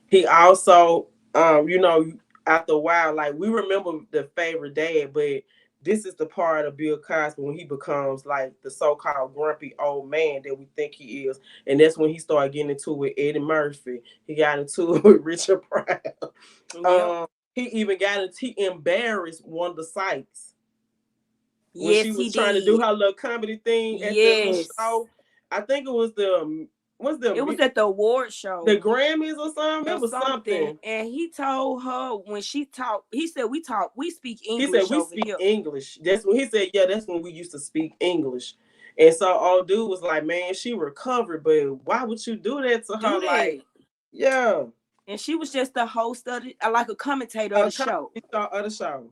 Speaker 1: He also, after a while, like we remember the favorite dad, but this is the part of Bill Cosby when he becomes like the so-called grumpy old man that we think he is, and that's when he started getting into it with Eddie Murphy. He got into it with Richard Pryor.
Speaker 2: Yep.
Speaker 1: Um, he even got into he embarrassed one of the sites. when she
Speaker 2: Yes, he
Speaker 1: was trying to do
Speaker 2: did.
Speaker 1: her little comedy thing at the little
Speaker 2: Yes.
Speaker 1: show. I think it was the what's
Speaker 2: It was
Speaker 1: the
Speaker 2: at the award
Speaker 1: the
Speaker 2: show
Speaker 1: Grammys or something. It
Speaker 2: or
Speaker 1: was
Speaker 2: something.
Speaker 1: something.
Speaker 2: And he told her when she talked, he said, we speak
Speaker 1: He said
Speaker 2: English
Speaker 1: we
Speaker 2: over
Speaker 1: speak
Speaker 2: here.
Speaker 1: English. That's when he said, yeah, that's when we used to speak English. And so old dude was like, man, she recovered, but why would you do that to
Speaker 2: Do
Speaker 1: her? Like,
Speaker 2: that.
Speaker 1: yeah,
Speaker 2: And she was just the host of it, like a commentator of
Speaker 1: a
Speaker 2: the show.
Speaker 1: comedy show of the show.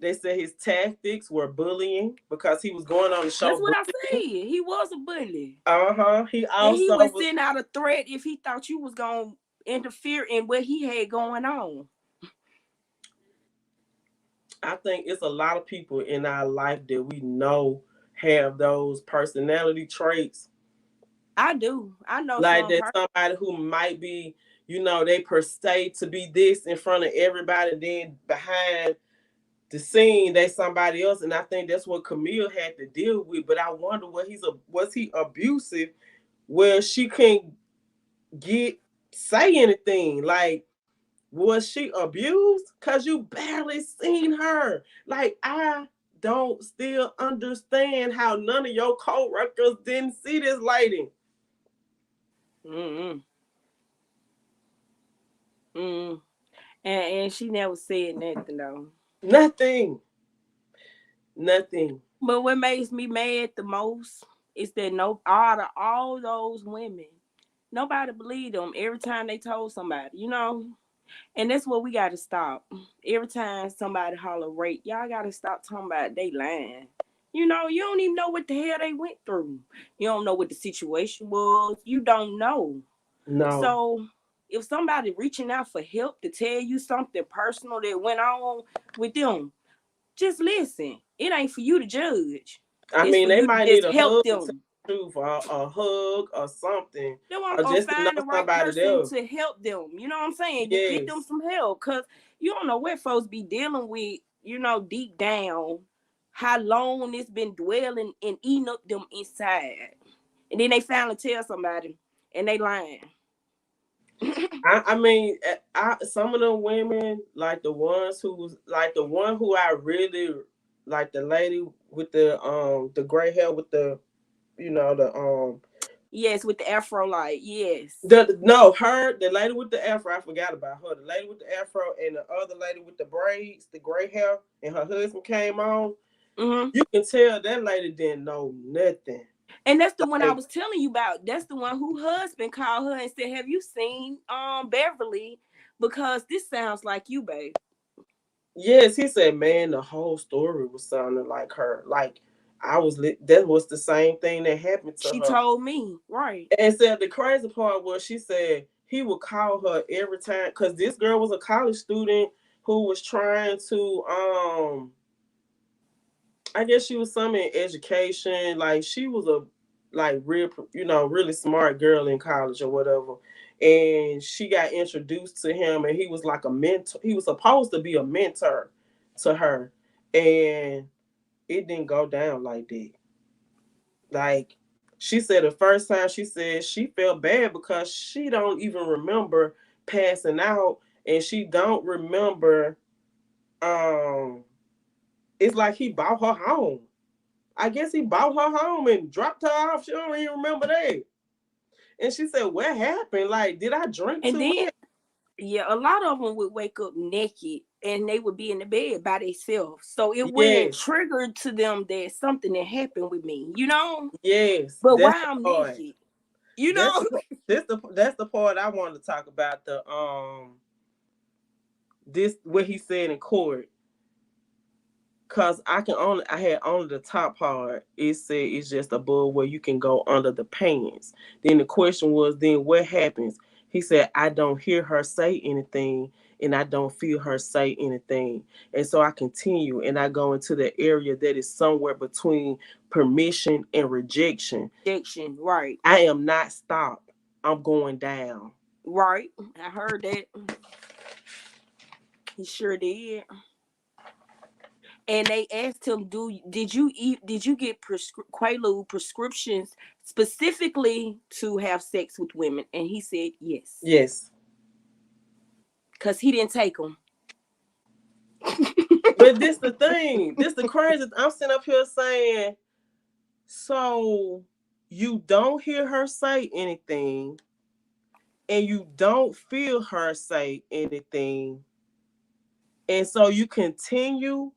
Speaker 1: They said his tactics were bullying because he was going on the show
Speaker 2: That's what I
Speaker 1: bullying.
Speaker 2: said. He was a bully.
Speaker 1: He
Speaker 2: And he
Speaker 1: also
Speaker 2: would
Speaker 1: was.
Speaker 2: send out a threat if he thought you was gonna interfere in what he had going on.
Speaker 1: I think it's a lot of people in our life that we know have those personality traits.
Speaker 2: I do. I know
Speaker 1: Like
Speaker 2: some
Speaker 1: that somebody who might be, they per se to be this in front of everybody, then behind the scene they somebody else. And I think that's what Camille had to deal with. But I wonder was he abusive where she couldn't get say anything? Like, was she abused? Cause you barely seen her. Like, I don't still understand how none of your co-workers didn't see this lady.
Speaker 2: mm mm and she never said nothing though.
Speaker 1: Nothing. Nothing.
Speaker 2: But what makes me mad the most is that no out of all those women, nobody believed them every time they told somebody, And that's what we gotta stop. Every time somebody holler rape, y'all gotta stop talking about they lying. You don't even know what the hell they went through. You don't know what the situation was. You don't know.
Speaker 1: No.
Speaker 2: So if somebody reaching out for help to tell you something personal that went on with them, just listen. It ain't for you to judge.
Speaker 1: I
Speaker 2: It's
Speaker 1: mean,
Speaker 2: for
Speaker 1: they
Speaker 2: you to
Speaker 1: might need
Speaker 2: just
Speaker 1: a
Speaker 2: help
Speaker 1: hug to tell
Speaker 2: them.
Speaker 1: the truth, or a hug or something, or
Speaker 2: Or
Speaker 1: just to know
Speaker 2: find the right
Speaker 1: somebody
Speaker 2: person
Speaker 1: there.
Speaker 2: to help them. You know what I'm saying? To get them
Speaker 1: Yes.
Speaker 2: some help. Cause you don't know what folks be dealing with, deep down, how long it's been dwelling and eating up them inside. And then they finally tell somebody and they lying.
Speaker 1: I mean, some of the women, like the ones who was like the one who I really like, the lady with the gray hair with the
Speaker 2: Yes, with the afro light. Yes.
Speaker 1: the no her the lady with the afro. I forgot about her. The lady with the afro and the other lady with the braids, the gray hair, and her husband came on.
Speaker 2: Mm-hmm.
Speaker 1: You can tell that lady didn't know nothing.
Speaker 2: And that's the one I
Speaker 1: Like,
Speaker 2: was telling you about. That's the one who husband called her and said, "Have you seen Beverly? Because this sounds like you, babe."
Speaker 1: yes, he said, man, the whole story was sounding like her. Like, that was the same thing that happened to
Speaker 2: She
Speaker 1: her.
Speaker 2: told me, right.
Speaker 1: And said the crazy part was she said he would call her every time because this girl was a college student who was trying to I guess she was some in education. Like, she was a like real really smart girl in college or whatever. And she got introduced to him, and he was like a mentor. He was supposed to be a mentor to her. And it didn't go down like that. Like, she said the first time, she said she felt bad because she don't even remember passing out, and she don't remember um it's like he bought her home. I guess he bought her home and dropped her off. She don't even remember that. And she said, what happened? Like, did I drink
Speaker 2: And
Speaker 1: too
Speaker 2: then,
Speaker 1: much?
Speaker 2: yeah, a lot of them would wake up naked and they would be in the bed by themselves. So it wouldn't
Speaker 1: Yes.
Speaker 2: trigger to them that something that happened with me.
Speaker 1: Yes.
Speaker 2: But
Speaker 1: That's
Speaker 2: why
Speaker 1: the
Speaker 2: I'm
Speaker 1: part.
Speaker 2: naked, you
Speaker 1: That's
Speaker 2: know?
Speaker 1: the that's the part I wanted to talk about. This what he said in court. Cause I had only the top part. It said it's just above where you can go under the pants. Then the question was, then what happens? He said, I don't hear her say anything, and I don't feel her say anything. And so I continue, and I go into the area that is somewhere between permission and rejection.
Speaker 2: Rejection, right.
Speaker 1: I am not stopped. I'm going down.
Speaker 2: Right. I heard that. He sure did. And they asked him, Did you get Quaalude prescriptions specifically to have sex with women?" And he said yes,
Speaker 1: Yes.
Speaker 2: because he didn't take them.
Speaker 1: But this the thing. This the crazy. I'm sitting up here saying, so you don't hear her say anything, and you don't feel her say anything, and so you continue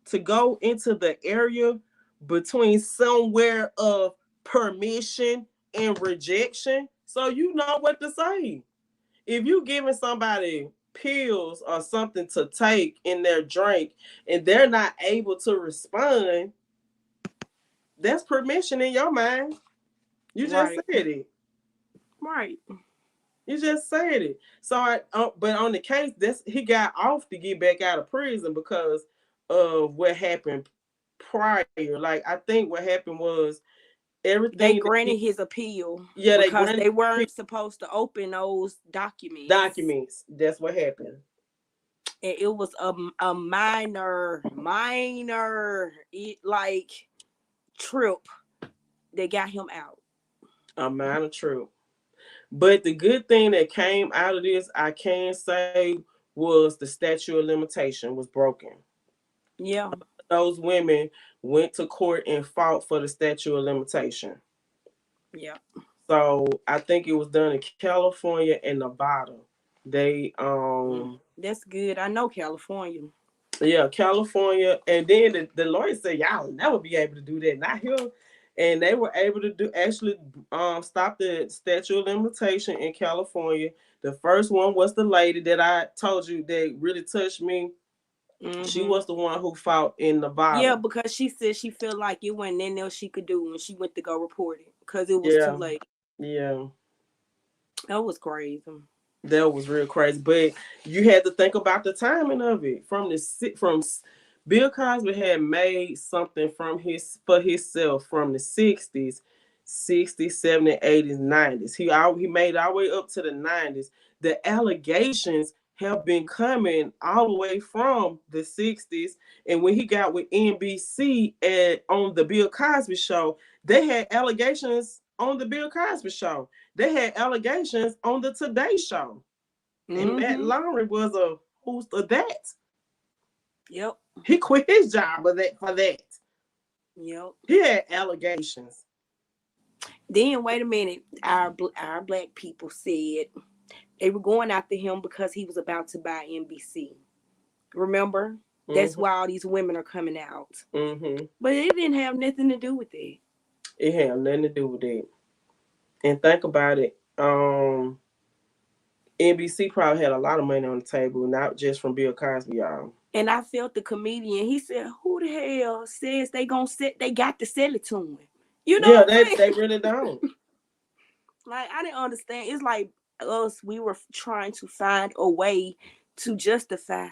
Speaker 1: to go into the area between somewhere of permission and rejection. So you know what to say. If you giving somebody pills or something to take in their drink and they're not able to respond, that's permission in your mind. You just
Speaker 2: Right.
Speaker 1: said it.
Speaker 2: Right.
Speaker 1: You just said it. So but on the case, this he got off to get back out of prison because of what happened prior. Like I think what happened was
Speaker 2: They
Speaker 1: everything that
Speaker 2: granted his appeal
Speaker 1: yeah, they
Speaker 2: because
Speaker 1: granted
Speaker 2: they weren't supposed to open those documents.
Speaker 1: documents. That's what happened.
Speaker 2: And it was a minor like trip that got him out.
Speaker 1: A minor truth. But the good thing that came out of this, I can say, was the statute of limitation was broken.
Speaker 2: Yeah.
Speaker 1: Those women went to court and fought for the statute of limitation.
Speaker 2: Yeah.
Speaker 1: So I think it was done in California and Nevada. They
Speaker 2: That's good. I know California.
Speaker 1: yeah, California, and then the lawyer said y'all will never be able to do that. Not here. And they were able to do actually stop the statute of limitation in California. The first one was the lady that I told you that really touched me. She
Speaker 2: Mm-hmm.
Speaker 1: was the one who fought in
Speaker 2: Yeah,
Speaker 1: Nevada.
Speaker 2: because she said she felt like it wasn't nothing else she could do when she went to go report it because it was too
Speaker 1: Yeah,
Speaker 2: late.
Speaker 1: yeah.
Speaker 2: That was crazy.
Speaker 1: That was real crazy, but you had to think about the timing of it. From Bill Cosby had made something from his for himself from the 60s, 60s, 70s, 80s, 90s. He made all the way up to the 90s. The allegations have been coming all the way from the 60s, and when he got with NBC on the Bill Cosby show, they had allegations on the Bill Cosby show. They had allegations on the Today Show, and Matt
Speaker 2: Mm-hmm.
Speaker 1: Laurie was a host of that.
Speaker 2: Yep.
Speaker 1: He quit his job of that for that.
Speaker 2: Yep.
Speaker 1: He had allegations.
Speaker 2: Then wait a minute. Our black people said they were going after him because he was about to buy NBC. Remember? That's
Speaker 1: Mm-hmm.
Speaker 2: why all these women are coming out.
Speaker 1: Mm-hmm.
Speaker 2: But it didn't have nothing to do with it.
Speaker 1: It had nothing to do with it. And think about it. NBC probably had a lot of money on the table, not just from Bill Cosby, y'all.
Speaker 2: And I felt the comedian. He said, "Who the hell says they gonna set? They got to sell it to him." You know
Speaker 1: Yeah,
Speaker 2: what I'm
Speaker 1: they
Speaker 2: saying?
Speaker 1: really don't.
Speaker 2: Like I didn't understand. It's like us. We were trying to find a way to justify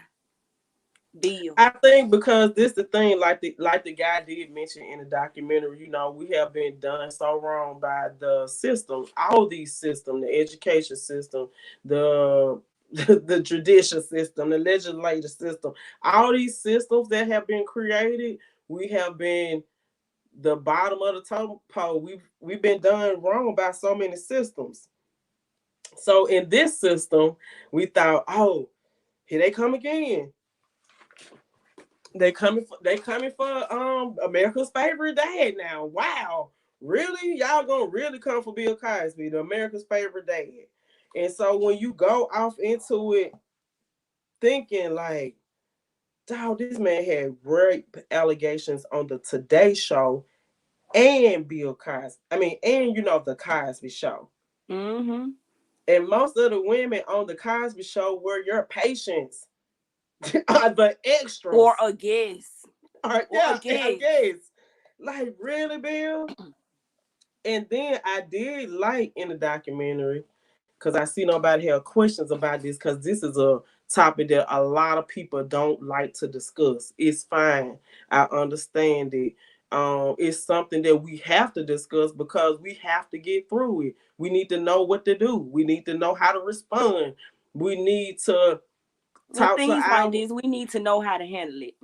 Speaker 2: Bill.
Speaker 1: I think because this the thing, like the guy did mention in the documentary, we have been done so wrong by the system, all these systems, the education system, the the judicial system, the legislative system, all these systems that have been created, we have been the bottom of the totem pole. We've been done wrong by so many systems. So in this system, we thought, oh, here they come again. They coming for America's favorite dad now. Wow. Really? Y'all gonna really come for Bill Cosby, the America's favorite dad. And so when you go off into it thinking like, dog, this man had rape allegations on the Today Show and Bill Cosby. I mean, and the Cosby Show.
Speaker 2: Mm-hmm.
Speaker 1: And most of the women on the Cosby Show were your patients, are the
Speaker 2: Or
Speaker 1: extras.
Speaker 2: a guess. Or a
Speaker 1: Yeah, I
Speaker 2: guess.
Speaker 1: guess. Like, really, Bill? And then I did like in the documentary, because I see nobody have questions about this, because this is a topic that a lot of people don't like to discuss. It's fine. I understand it. It's something that we have to discuss because we have to get through it. We need to know what to do. We need to know how to respond. We need to
Speaker 2: With
Speaker 1: talk to
Speaker 2: things like
Speaker 1: our
Speaker 2: this, we need to know how to handle it.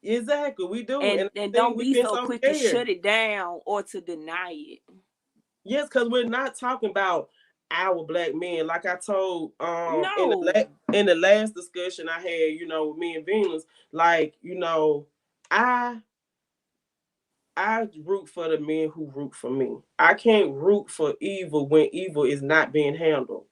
Speaker 1: exactly. We do, and I
Speaker 2: And
Speaker 1: think
Speaker 2: don't
Speaker 1: we've
Speaker 2: be
Speaker 1: been
Speaker 2: so
Speaker 1: so
Speaker 2: quick to
Speaker 1: scared.
Speaker 2: shut it down or to deny it.
Speaker 1: Yes, because we're not talking about our black men. Like I told
Speaker 2: No.
Speaker 1: in the last discussion I had, with me and Venus, like, I I root for the men who root for me. I can't root for evil when evil is not being handled.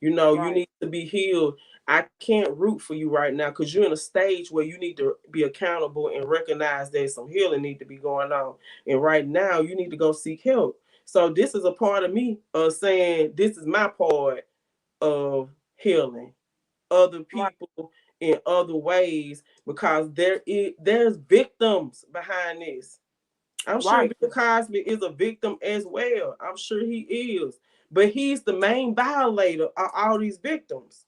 Speaker 1: You
Speaker 2: Right.
Speaker 1: need to be healed. I can't root for you right now because you're in a stage where you need to be accountable and recognize there's some healing need to be going on. And right now, you need to go seek help. So this is a part of me of saying this is my part of healing other
Speaker 2: Right.
Speaker 1: people in other ways because there's victims behind this. I'm sure
Speaker 2: Right.
Speaker 1: Bill Cosby is a victim as well. I'm sure he is. But he's the main violator of all these victims.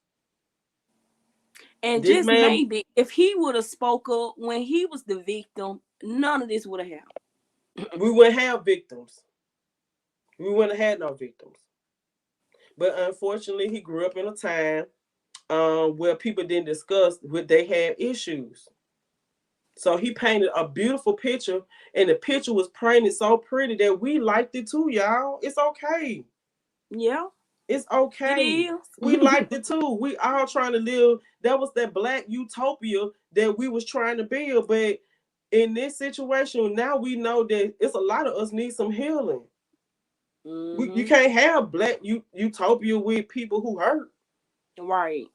Speaker 2: And
Speaker 1: This
Speaker 2: just
Speaker 1: man,
Speaker 2: maybe if he would have spoke up when he was the victim, none of this would have happened.
Speaker 1: we wouldn't have victims. We wouldn't have had no victims. But unfortunately, he grew up in a time where people didn't discuss what they had issues. So he painted a beautiful picture, and the picture was painted so pretty that we liked it too, y'all. It's okay.
Speaker 2: Yeah,
Speaker 1: It's
Speaker 2: it
Speaker 1: okay.
Speaker 2: is.
Speaker 1: We liked it too. We all trying to live. That was that black utopia that we was trying to build. But in this situation, now we know that it's a lot of us need some healing. You
Speaker 2: Hmm.
Speaker 1: can't have black utopia with people who hurt.
Speaker 2: Right.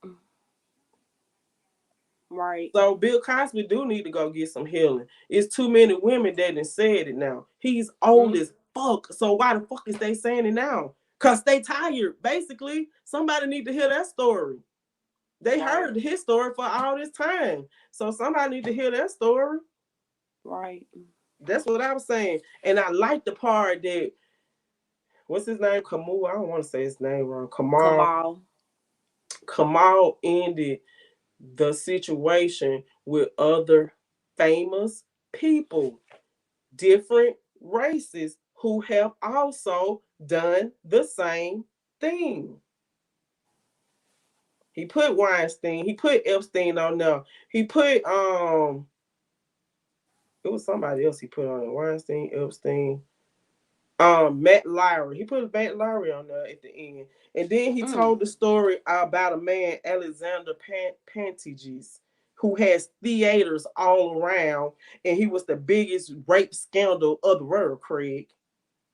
Speaker 2: Right.
Speaker 1: So Bill Cosby do need to go get some healing. It's too many women that done said it now. He's old
Speaker 2: Mm.
Speaker 1: as fuck. So why the fuck is they saying it now? Cause they tired. Basically, somebody need to hear that story. They
Speaker 2: Right.
Speaker 1: heard his story for all this time. So somebody need to hear that story.
Speaker 2: Right.
Speaker 1: That's what I was saying. And I like the part that what's his name? Kamu. I don't want to say his name wrong. Kamal.
Speaker 2: Kamal.
Speaker 1: Kamal ended the situation with other famous people, different races who have also done the same thing. He put Weinstein, he put Epstein on there. He put it was somebody else he put on it. Weinstein, Epstein, Matt Lowry. He put Matt Lowry on there at the end. And then he
Speaker 2: Mm.
Speaker 1: told the story about a man, Alexander Pantages, who has theaters all around, and he was the biggest rape scandal of the world, Craig.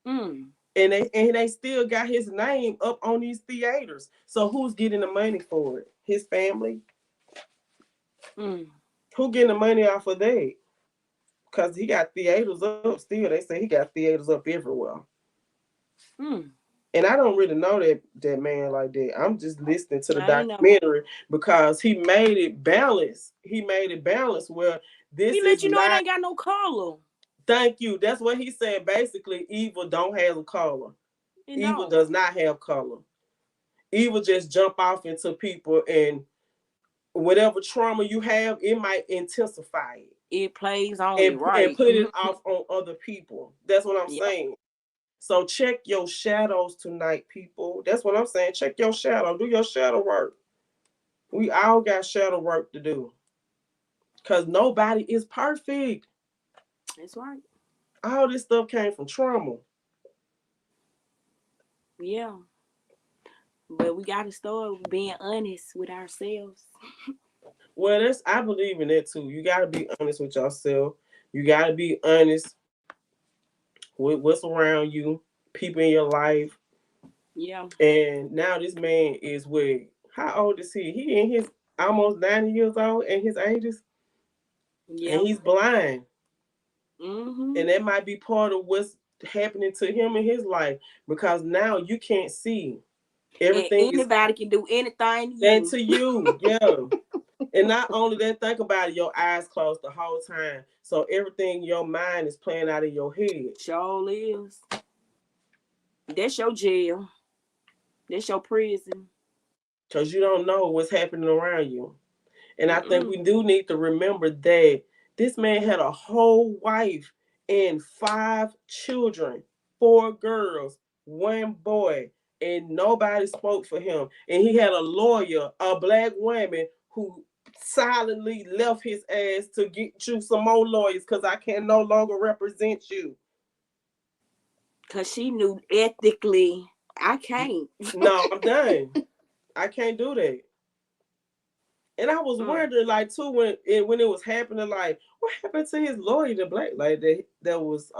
Speaker 2: Mm.
Speaker 1: And they still got his name up on these theaters. So who's getting the money for it? His family.
Speaker 2: Mm.
Speaker 1: Who getting the money off of that? Because he got theaters up still. They say he got theaters up everywhere.
Speaker 2: Mm.
Speaker 1: And I don't really know that man like that. I'm just listening to the
Speaker 2: I ain't know.
Speaker 1: documentary because he made it balanced. He made it balanced where
Speaker 2: He
Speaker 1: this
Speaker 2: let
Speaker 1: is
Speaker 2: you know it
Speaker 1: not.
Speaker 2: ain't got no color.
Speaker 1: Thank you. That's what he said. Basically, evil don't have a color.
Speaker 2: It
Speaker 1: Evil
Speaker 2: don't.
Speaker 1: does not have color. Evil just jump off into people, and whatever trauma you have, it might intensify it
Speaker 2: It plays on it,
Speaker 1: and
Speaker 2: right?
Speaker 1: put it off on other people. That's what I'm
Speaker 2: Yep.
Speaker 1: saying. So check your shadows tonight, people. That's what I'm saying. Check your shadow. Do your shadow work. We all got shadow work to do. Cause nobody is perfect.
Speaker 2: That's right.
Speaker 1: All this stuff came from trauma.
Speaker 2: Yeah. But we gotta start being honest with ourselves.
Speaker 1: Well, that's I believe in that too. You gotta be honest with yourself. You gotta be honest with what's around you, people in your life.
Speaker 2: Yeah.
Speaker 1: And now this man is with how old is he? He in his almost 90 years old in his ages, and
Speaker 2: Yeah.
Speaker 1: he's blind.
Speaker 2: Mm-hmm.
Speaker 1: And that might be part of what's happening to him in his life because now you can't see.
Speaker 2: And
Speaker 1: Everything is
Speaker 2: anybody can do anything to
Speaker 1: and
Speaker 2: you.
Speaker 1: to you, yeah. And not only that, think about it, your eyes closed the whole time. So everything in your mind is playing out in your head.
Speaker 2: Sure is. That's your jail. That's your prison.
Speaker 1: Because you don't know what's happening around you. And I think we
Speaker 2: Mm-mm.
Speaker 1: do need to remember that this man had a whole wife and 5 children, 4 girls, 1 boy, and nobody spoke for him. And he had a lawyer, a black woman, who silently left his ass to get you some more lawyers because I can no longer represent you.
Speaker 2: Cause she knew ethically. I can't.
Speaker 1: No, I'm done. I can't do that. And I was wondering, like, too, when it was happening, like, what happened to his lawyer, the black lady that was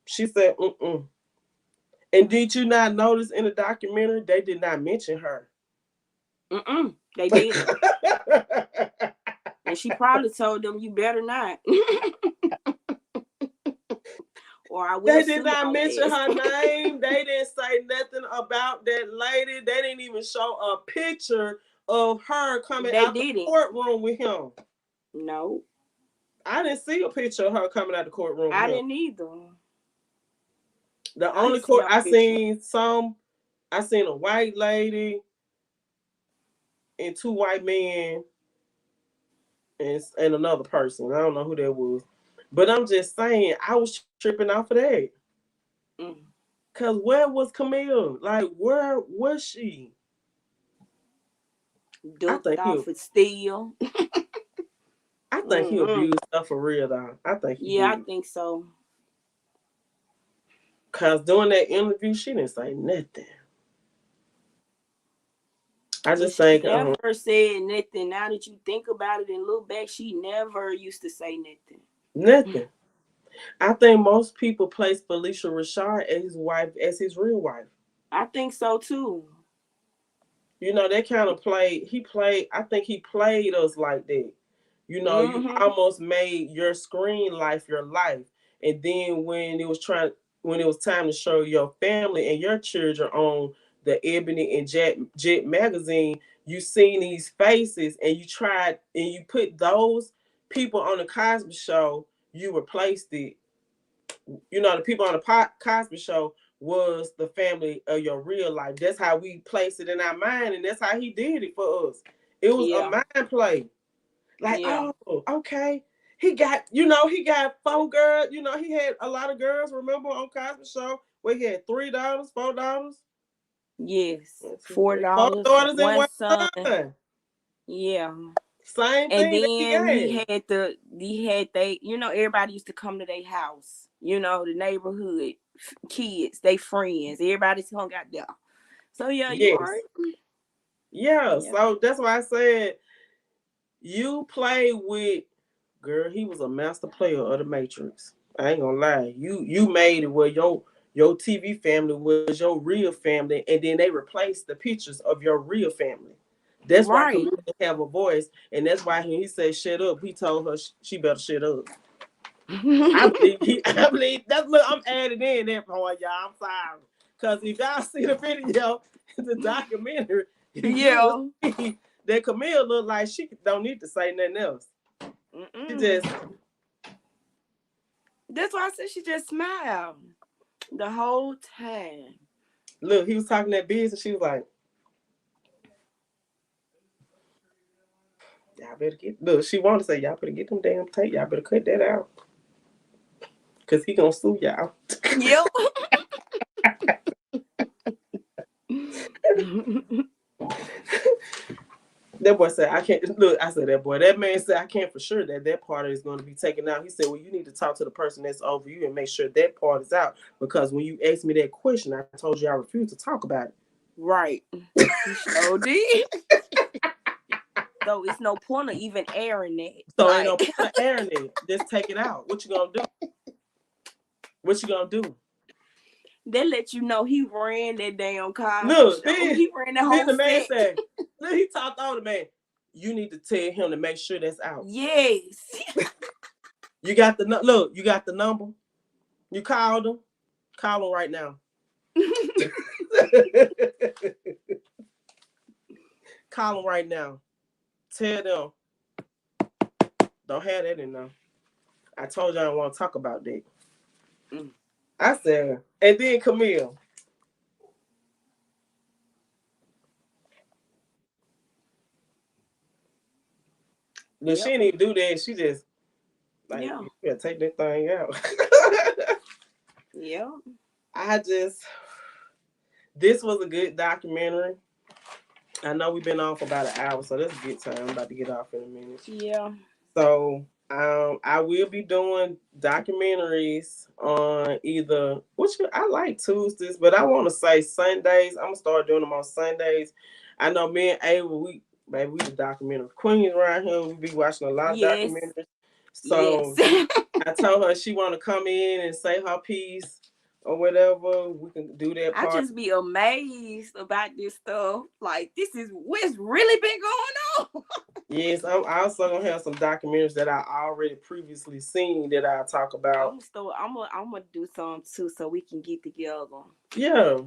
Speaker 1: she said, mm-mm. And did you not notice in the documentary they did not mention her?
Speaker 2: They didn't. And she probably told them, you better not. Or I will
Speaker 1: They did
Speaker 2: sue
Speaker 1: not
Speaker 2: your
Speaker 1: mention
Speaker 2: ass.
Speaker 1: her name. They didn't say nothing about that lady. They didn't even show a picture of her coming
Speaker 2: They
Speaker 1: out the
Speaker 2: didn't.
Speaker 1: courtroom with him.
Speaker 2: No.
Speaker 1: I didn't see a picture of her coming out the courtroom with
Speaker 2: I
Speaker 1: him.
Speaker 2: didn't either.
Speaker 1: The
Speaker 2: I
Speaker 1: only
Speaker 2: didn't see
Speaker 1: court
Speaker 2: no
Speaker 1: I
Speaker 2: picture.
Speaker 1: seen I seen a white lady and two white men and another person. I don't know who that was. But I'm just saying, I was tripping off of that.
Speaker 2: Mm.
Speaker 1: Cause where was Camille? Like, where was she? I
Speaker 2: Ducked
Speaker 1: think he,
Speaker 2: off with steel.
Speaker 1: I think he
Speaker 2: Mm-mm.
Speaker 1: abused her for real though. I think he
Speaker 2: Yeah, I
Speaker 1: did.
Speaker 2: think so.
Speaker 1: Cause during that interview, she didn't say nothing. I
Speaker 2: But
Speaker 1: just
Speaker 2: she
Speaker 1: think,
Speaker 2: never said nothing. Now that you think about it and look back, she never used to say nothing.
Speaker 1: nothing. I think most people place Felicia Rashad as his wife, as his real wife.
Speaker 2: I think so too.
Speaker 1: You know, that kind of I think he played us like that. You know, you
Speaker 2: Mm-hmm.
Speaker 1: almost made your screen life your life. And then when it was time to show your family and your children on the Ebony and Jet magazine, you seen these faces and you tried and you put those people on the Cosby show, you replaced it. You know, the people on the Cosby show was the family of your real life. That's how we placed it in our mind, and that's how he did it for us. It was a
Speaker 2: Yeah.
Speaker 1: mind play. Like,
Speaker 2: Yeah.
Speaker 1: oh, okay. He got 4 girls. You know, he had a lot of girls, remember, on Cosby show where he had $3, $4.
Speaker 2: Yes.
Speaker 1: Four
Speaker 2: $4 and
Speaker 1: daughters and
Speaker 2: one
Speaker 1: one
Speaker 2: son.
Speaker 1: son.
Speaker 2: Yeah.
Speaker 1: Same
Speaker 2: And
Speaker 1: thing that he
Speaker 2: then
Speaker 1: had.
Speaker 2: everybody used to come to their house. The neighborhood kids, they friends. Everybody's hung out there. So yeah, you
Speaker 1: Yes.
Speaker 2: are.
Speaker 1: Yeah.
Speaker 2: Yeah.
Speaker 1: So that's why I said you play with girl, he was a master player of the Matrix. I ain't gonna lie. You made it where your TV family was your real family, and then they replaced the pictures of your real family. That's why
Speaker 2: Right.
Speaker 1: Camille didn't have a voice, and that's why when he said shut up, he told her she better shut up. I believe that's look. I'm adding in that point, y'all. I'm sorry, cause if y'all see the video, the documentary, you will
Speaker 2: Yeah.
Speaker 1: see that Camille look like she don't need to say nothing else. She
Speaker 2: Mm-mm.
Speaker 1: just
Speaker 2: That's why I said she just smiled the whole time.
Speaker 1: look. He was talking that biz, and she was like, "Y'all better get." Look, she wanted to say, "Y'all better get them damn tape. Y'all better cut that out, cause he gonna sue y'all."
Speaker 2: Yep.
Speaker 1: That boy said, "I can't." Look, I said that boy. That man said, "I can't for sure that part is going to be taken out." He said, "Well, you need to talk to the person that's over you and make sure that part is out because when you asked me that question, I told you I refused to talk about it."
Speaker 2: Right. He sure did. So it's no point of even airing that.
Speaker 1: So ain't no
Speaker 2: Like
Speaker 1: point of airing it. Just take it out. What you gonna do? What you gonna do?
Speaker 2: they let you know he ran that damn Cosby
Speaker 1: Look,
Speaker 2: show. He ran the
Speaker 1: then
Speaker 2: whole
Speaker 1: the man
Speaker 2: set.
Speaker 1: said, look, he talked on the man. You need to tell him to make sure that's out.
Speaker 2: Yes.
Speaker 1: You got the look. You got the number. You called him. Call him right now. Call him right now. Tell them don't have that in there. I told you I don't want to talk about that.
Speaker 2: Mm.
Speaker 1: I said, and then Camille. Look, she
Speaker 2: Yep.
Speaker 1: didn't even do that. She just like
Speaker 2: Yeah.
Speaker 1: you gotta take that thing out.
Speaker 2: Yeah.
Speaker 1: I just this was a good documentary. I know we've been on for about an hour, so that's a good time. I'm about to get off in a minute.
Speaker 2: Yeah.
Speaker 1: So I will be doing documentaries on either which I like Tuesdays, but I want to say Sundays. I'm gonna start doing them on Sundays. I know me and Ava, we the documentary queens around here. We be watching a lot of
Speaker 2: Yes,
Speaker 1: documentaries.
Speaker 2: yes.
Speaker 1: So I told her she want to come in and say her piece or whatever. We can do that
Speaker 2: I
Speaker 1: part.
Speaker 2: just be amazed about this stuff. Like, this is what's really been going on.
Speaker 1: Yes, I'm also gonna have some documentaries that I already previously seen that I'll talk about.
Speaker 2: I'm gonna do some too, so we can get together.
Speaker 1: Yeah.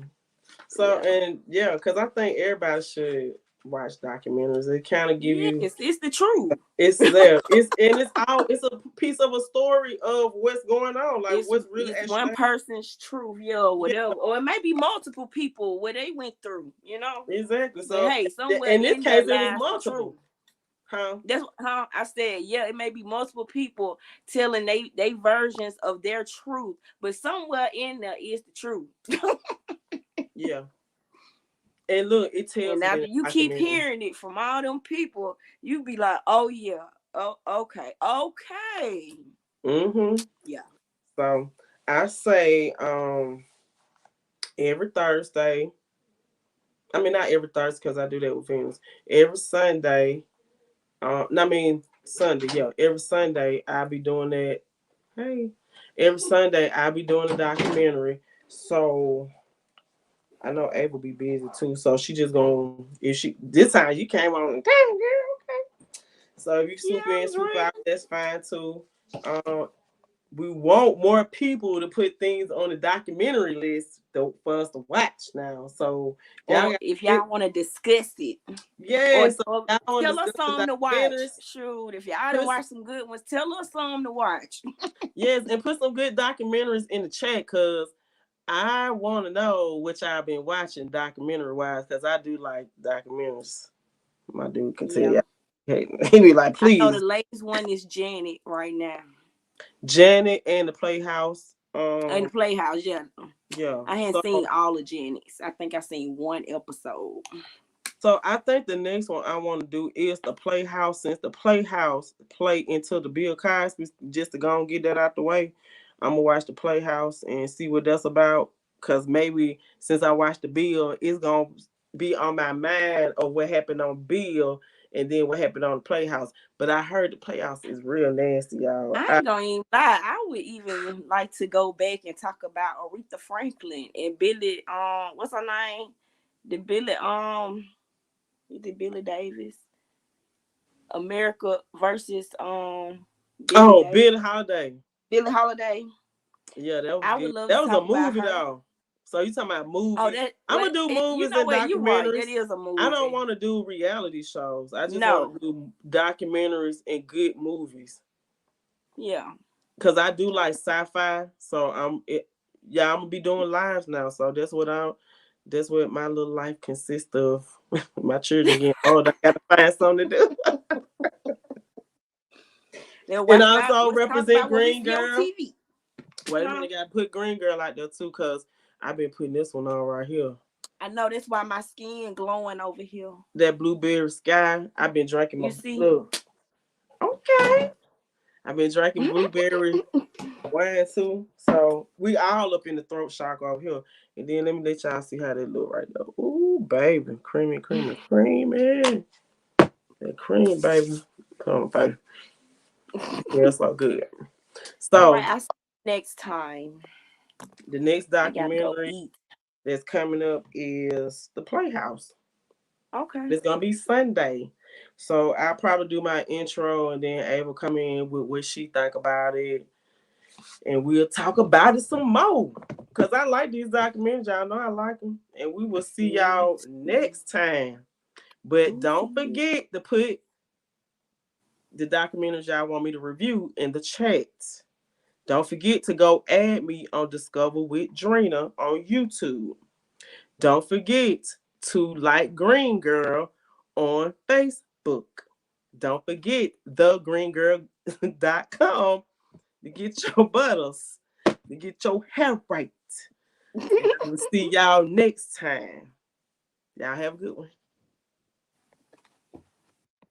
Speaker 1: So
Speaker 2: Yeah.
Speaker 1: and yeah, because I think everybody should watch documentaries. It kind of give you
Speaker 2: Yes, it's the truth.
Speaker 1: it's there. It's a piece of a story of what's going on, like
Speaker 2: It's
Speaker 1: what's really
Speaker 2: it's
Speaker 1: actually
Speaker 2: one person's truth, yeah, or
Speaker 1: yeah,
Speaker 2: whatever, or it may be multiple people what they went through, you know.
Speaker 1: exactly.
Speaker 2: But
Speaker 1: So
Speaker 2: hey, somewhere
Speaker 1: in this
Speaker 2: in there
Speaker 1: case, it was
Speaker 2: lies the truth.
Speaker 1: multiple, huh?
Speaker 2: That's how I said. Yeah, it may be multiple people telling they versions of their truth, but somewhere in there is the truth.
Speaker 1: Yeah, and look, it tells
Speaker 2: And
Speaker 1: it in
Speaker 2: after
Speaker 1: the
Speaker 2: you keep
Speaker 1: documentary.
Speaker 2: hearing it from all them people, you be like, oh yeah, oh okay, okay,
Speaker 1: Mm-hmm.
Speaker 2: yeah.
Speaker 1: So I say every Thursday. I mean not every Thursday because I do that with films. Every Sunday. I mean Sunday. Yeah, every Sunday I'll be doing that. Hey, every Sunday I'll be doing a documentary. So I know Ava will be busy too. So she just gonna if she this time you came on, dang girl, okay. So if you
Speaker 2: Yeah,
Speaker 1: swoop
Speaker 2: I
Speaker 1: in,
Speaker 2: was
Speaker 1: swoop out,
Speaker 2: ready.
Speaker 1: that's fine too. We want more people to put things on the documentary list for us to watch now. So y'all
Speaker 2: Or
Speaker 1: got
Speaker 2: if
Speaker 1: it.
Speaker 2: y'all want to discuss it,
Speaker 1: Yeah, so
Speaker 2: or
Speaker 1: y'all want to
Speaker 2: tell us
Speaker 1: discuss the
Speaker 2: something to watch.
Speaker 1: documentaries.
Speaker 2: Shoot, if y'all didn't
Speaker 1: Put
Speaker 2: watch some good ones, tell us something to watch.
Speaker 1: yes, and put some good documentaries in the chat because I want to know what y'all been watching documentary wise because I do like documentaries. My dude can tell
Speaker 2: Yeah,
Speaker 1: you. Hey, he be like,
Speaker 2: I know the
Speaker 1: please,
Speaker 2: latest one is Janet right now.
Speaker 1: Janet and the Playhouse.
Speaker 2: In the Playhouse, yeah.
Speaker 1: Yeah.
Speaker 2: I hadn't seen all of Janet's. I think I seen one episode.
Speaker 1: So I think the next one I want to do is the Playhouse. Since the Playhouse play into the Bill Cosby, just to go and get that out the way, I'm gonna watch the Playhouse and see what that's about. Cause maybe since I watched the Bill, it's gonna be on my mind of what happened on Bill and then what happened on the Playhouse. But I heard the Playhouse is real nasty, y'all.
Speaker 2: I ain't gonna even lie. I would even like to go back and talk about Aretha Franklin and Billy. What's her name? The Billy. Is it Billy Davis? America versus Billy
Speaker 1: Oh,
Speaker 2: Davis.
Speaker 1: Billie Holiday.
Speaker 2: Billie Holiday.
Speaker 1: Yeah, that was
Speaker 2: I would
Speaker 1: good.
Speaker 2: love to
Speaker 1: That was a
Speaker 2: talk about
Speaker 1: movie
Speaker 2: her.
Speaker 1: though. So you talking about
Speaker 2: Oh,
Speaker 1: movies?
Speaker 2: that
Speaker 1: I'm
Speaker 2: well,
Speaker 1: gonna do
Speaker 2: you
Speaker 1: movies
Speaker 2: know
Speaker 1: and
Speaker 2: what? You're right. That
Speaker 1: documentaries.
Speaker 2: is a
Speaker 1: I don't
Speaker 2: movie.
Speaker 1: want to do reality shows. I just want
Speaker 2: No,
Speaker 1: to do documentaries and good movies.
Speaker 2: yeah,
Speaker 1: Cause I do like sci-fi. So yeah, I'm gonna be doing lives now. So that's what my little life consists of. My children getting old. I gotta find something to do.
Speaker 2: then
Speaker 1: And
Speaker 2: watch about.
Speaker 1: also
Speaker 2: Let's talk
Speaker 1: represent
Speaker 2: about what we
Speaker 1: Green
Speaker 2: see on
Speaker 1: Girl.
Speaker 2: TV.
Speaker 1: Wait a
Speaker 2: Huh?
Speaker 1: minute, gotta put Green Girl out there too, cause I've been putting this one on right here.
Speaker 2: I know that's why my skin glowing over here.
Speaker 1: That blueberry sky. I've been drinking my
Speaker 2: You see?
Speaker 1: look. Okay. I've been drinking blueberry wine too. So we all up in the throat shock over here. And then let me let y'all see how they look right now. Ooh, baby. Creamy, creamy, creamy. That cream, baby. Come on, baby. Smells so good.
Speaker 2: All right,
Speaker 1: So
Speaker 2: I see you next time.
Speaker 1: the next
Speaker 2: I gotta go
Speaker 1: documentary
Speaker 2: eat.
Speaker 1: that's coming up is The Playhouse.
Speaker 2: Okay.
Speaker 1: It's gonna be Sunday. So I'll probably do my intro and then Ava come in with what she think about it. And we'll talk about it some more. Cause I like these documentaries. Y'all know I like them. And we will see
Speaker 2: Me
Speaker 1: y'all
Speaker 2: too.
Speaker 1: next time. But
Speaker 2: We'll
Speaker 1: don't
Speaker 2: see you.
Speaker 1: forget to put the documentaries y'all want me to review in the chat. Don't forget to go add me on Discover with Drina on YouTube. Don't forget to like Green Girl on Facebook. Don't forget thegreengirl.com to get your butters, to get your hair right. And I will see y'all next time. Y'all have a good one.